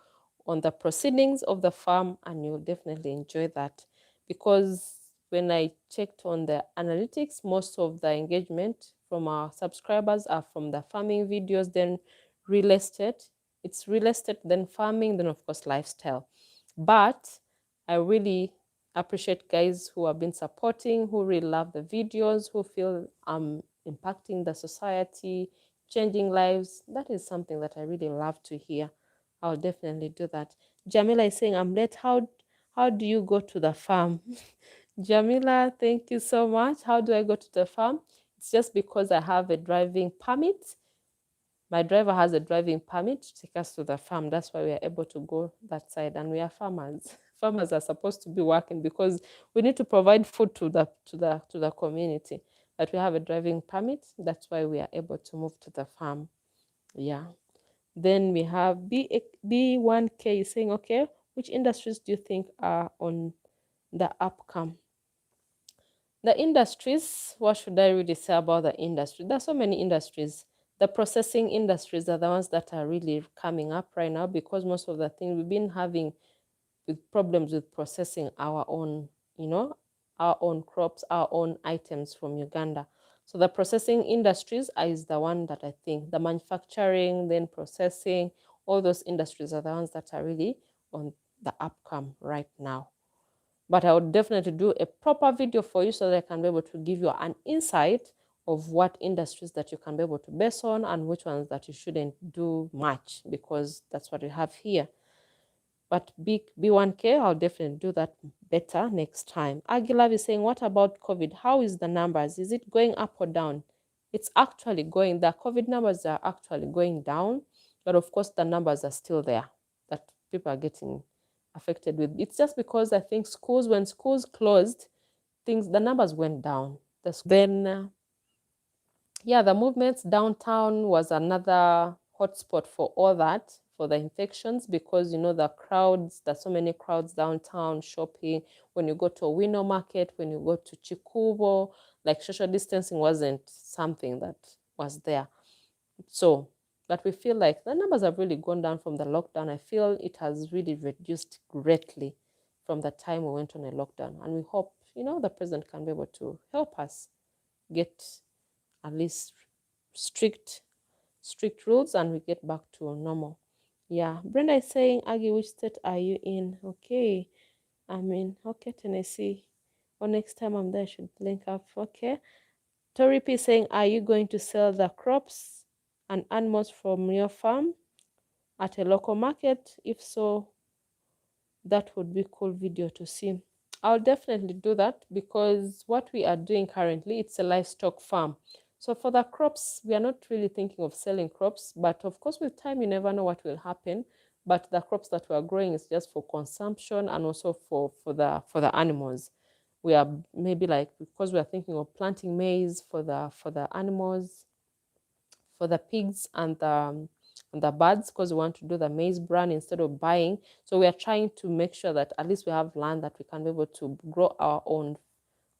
on the proceedings of the farm and you'll definitely enjoy that. Because when I checked on the analytics, most of the engagement from our subscribers are from the farming videos, then real estate. It's real estate, then farming, then of course lifestyle. But I really appreciate guys who have been supporting, who really love the videos, who feel I'm impacting the society, changing lives. That is something that I really love to hear. I'll definitely do that. Jamila is saying, I'm late. How do you go to the farm? Jamila, thank you so much. How do I go to the farm? It's just because I have a driving permit. My driver has a driving permit to take us to the farm. That's why we are able to go that side. And we are farmers. Farmers are supposed to be working because we need to provide food to the community. But we have a driving permit. That's why we are able to move to the farm. Yeah. Then we have B1K saying, okay, which industries do you think are on the upcome? The industries, what should I really say about the industry? There's so many industries. The processing industries are the ones that are really coming up right now because most of the things we've been having with problems with processing our own, our own crops, our own items from Uganda. So the processing industries is the one that I think, the manufacturing, then processing, all those industries are the ones that are really on the upcome right now. But I would definitely do a proper video for you so that I can be able to give you an insight of what industries that you can be able to base on and which ones that you shouldn't do much because that's what we have here. But B1K, I'll definitely do that better next time. Aguilar is saying, what about COVID? How is the numbers? Is it going up or down? It's actually going, the COVID numbers are actually going down, but of course the numbers are still there that people are getting affected with. It's just because I think when schools closed, the numbers went down. Then yeah, the movements downtown was another hotspot for all that, for the infections, because the crowds, there's so many crowds downtown shopping. When you go to a window market, when you go to Chikubo, like social distancing wasn't something that was there. So, but we feel like the numbers have really gone down from the lockdown. I feel it has really reduced greatly from the time we went on a lockdown. And we hope, the president can be able to help us get at least strict rules and we get back to normal. Yeah, Brenda is saying, Aggie, which state are you in? Okay, I'm in, okay, Tennessee. Or next time I'm there, I should link up. Okay. Tori P saying, are you going to sell the crops and animals from your farm at a local market? If so, that would be a cool video to see. I'll definitely do that because what we are doing currently, it's a livestock farm. So for the crops, we are not really thinking of selling crops, but of course with time you never know what will happen. But the crops that we are growing is just for consumption and also for the animals. We are maybe like, because we are thinking of planting maize for the animals, for the pigs and the birds, because we want to do the maize bran instead of buying. So we are trying to make sure that at least we have land that we can be able to grow our own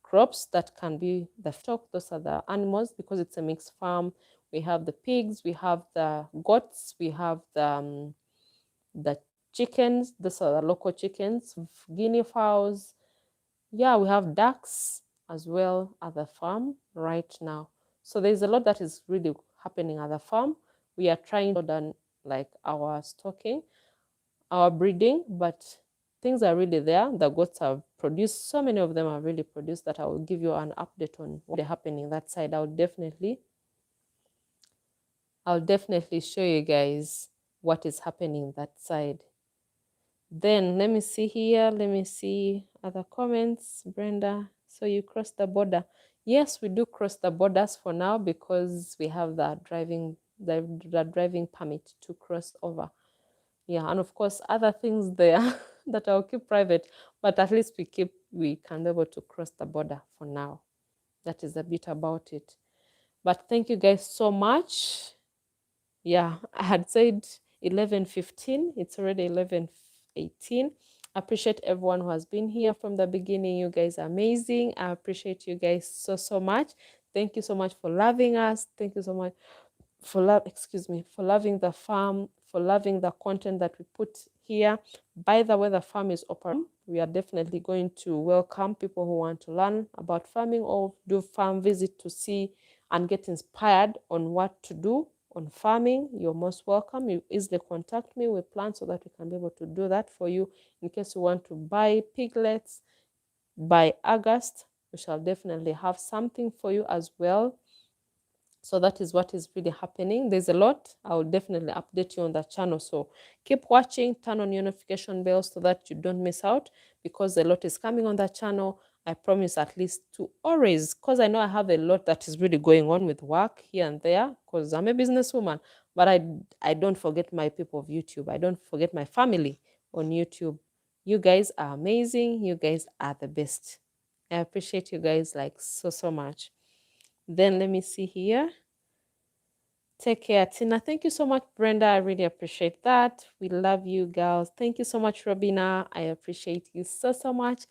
crops that can be the stock. Those are the animals, because it's a mixed farm. We have the pigs, we have the goats, we have the chickens. Those are the local chickens, guinea fowls. Yeah, we have ducks as well at the farm right now. So there's a lot that is really happening at the farm. We are trying to done like our stocking, our breeding, but things are really there. The goats have produced, so many of them have really produced that I will give you an update on what is happening that side. I'll definitely show you guys what is happening that side. Then let me see here. Let me see other comments. Brenda, so you cross the border. Yes, we do cross the borders for now because we have the driving permit to cross over. Yeah, and of course other things there that I'll keep private, but at least we can be able to cross the border for now. That is a bit about it. But thank you guys so much. Yeah, I had said 11:15. It's already 11:18. I appreciate everyone who has been here from the beginning. You guys are amazing. I appreciate you guys so much. Thank you so much for loving us. Thank you so much for loving the farm, for loving the content that we put here. By the way, the farm is open. We are definitely going to welcome people who want to learn about farming or do farm visit to see and get inspired on what to do on farming. You're most welcome. You easily contact me with plans so that we can be able to do that for you. In case you want to buy piglets by August, we shall definitely have something for you as well. So that is what is really happening. There's a lot. I will definitely update you on the channel. So keep watching, turn on your notification bell so that you don't miss out, because a lot is coming on the channel. I promise at least to always, because I know I have a lot that is really going on with work here and there, because I'm a businesswoman, but I don't forget my people of YouTube. I don't forget my family on YouTube. You guys are amazing. You guys are the best. I appreciate you guys like so much. Then let me see here. Take care, Tina. Thank you so much, Brenda. I really appreciate that. We love you, girls. Thank you so much, Robina. I appreciate you so much.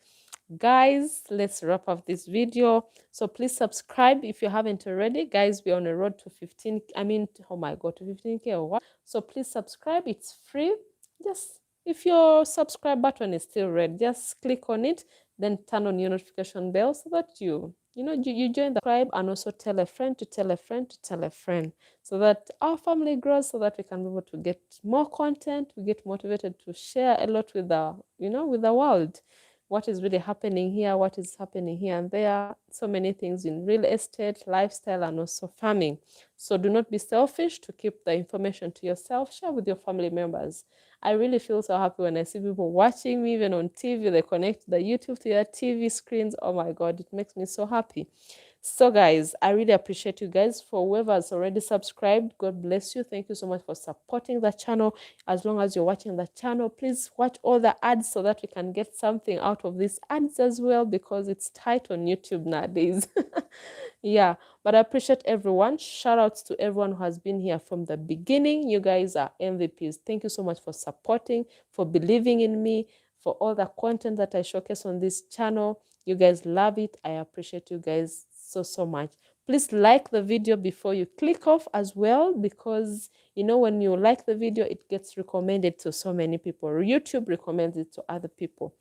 Guys, let's wrap up this video. So please subscribe if you haven't already. Guys, we're on a road to 15. Oh my God, to 15K or what? So please subscribe. It's free. Just, if your subscribe button is still red, just click on it, then turn on your notification bell so that you join the tribe, and also tell a friend to tell a friend to tell a friend, so that our family grows, so that we can be able to get more content. We get motivated to share a lot with the world, what is really happening here, what is happening here and there. So many things in real estate, lifestyle, and also farming. So do not be selfish to keep the information to yourself. Share with your family members. I really feel so happy when I see people watching me, even on TV. They connect the YouTube to their TV screens. Oh my God, it makes me so happy. So guys, I really appreciate you guys. For whoever has already subscribed, God bless you. Thank you so much for supporting the channel. As long as you're watching the channel, please watch all the ads so that we can get something out of these ads as well, because it's tight on YouTube nowadays. Yeah, but I appreciate everyone. Shout outs to everyone who has been here from the beginning. You guys are MVPs. Thank you so much for supporting, for believing in me, for all the content that I showcase on this channel. You guys love it. I appreciate you guys so much. Please like the video before you click off as well, because when you like the video, it gets recommended to so many people. YouTube recommends it to other people.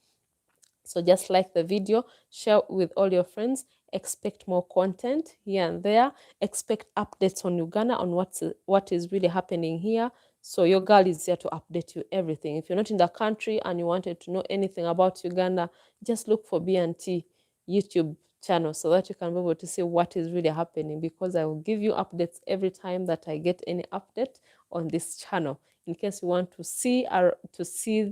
So just like the video, share with all your friends. Expect more content here and there. Expect updates on Uganda, on what is really happening here. So your girl is here to update you everything. If you're not in the country and you wanted to know anything about Uganda, just look for BNT YouTube channel so that you can be able to see what is really happening, because I will give you updates every time that I get any update on this channel. In case you want to see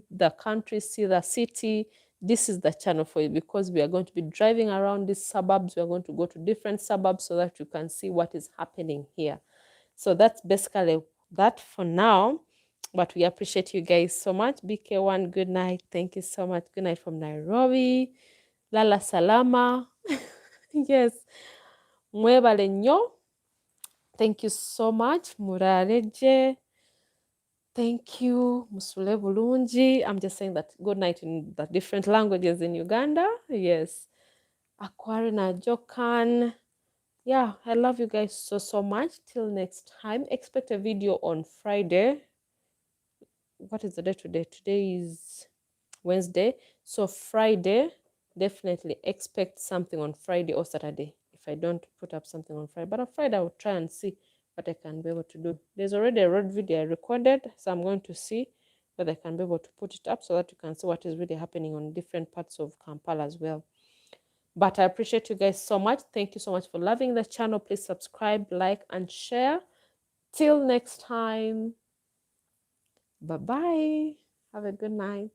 the country, see the city, this is the channel for you, because we are going to be driving around these suburbs. We are going to go to different suburbs so that you can see what is happening here. So that's basically that for now. But we appreciate you guys so much. BK1, good night. Thank you so much. Good night from Nairobi. Lala salama. Yes. Mwebale nnyo. Thank you so much. Murareje. Thank you. Musule bulungi. I'm just saying that good night in the different languages in Uganda. Yes. Akwari na Jokan. Yeah, I love you guys so much. Till next time. Expect a video on Friday. What is the day today? Today is Wednesday. So Friday, definitely expect something on Friday or Saturday. If I don't put up something on Friday. But on Friday, I will try and see what I can be able to do. There's already a road video I recorded. So I'm going to see whether I can be able to put it up so that you can see what is really happening on different parts of Kampala as well. But I appreciate you guys so much. Thank you so much for loving the channel. Please subscribe, like, and share. Till next time. Bye-bye. Have a good night.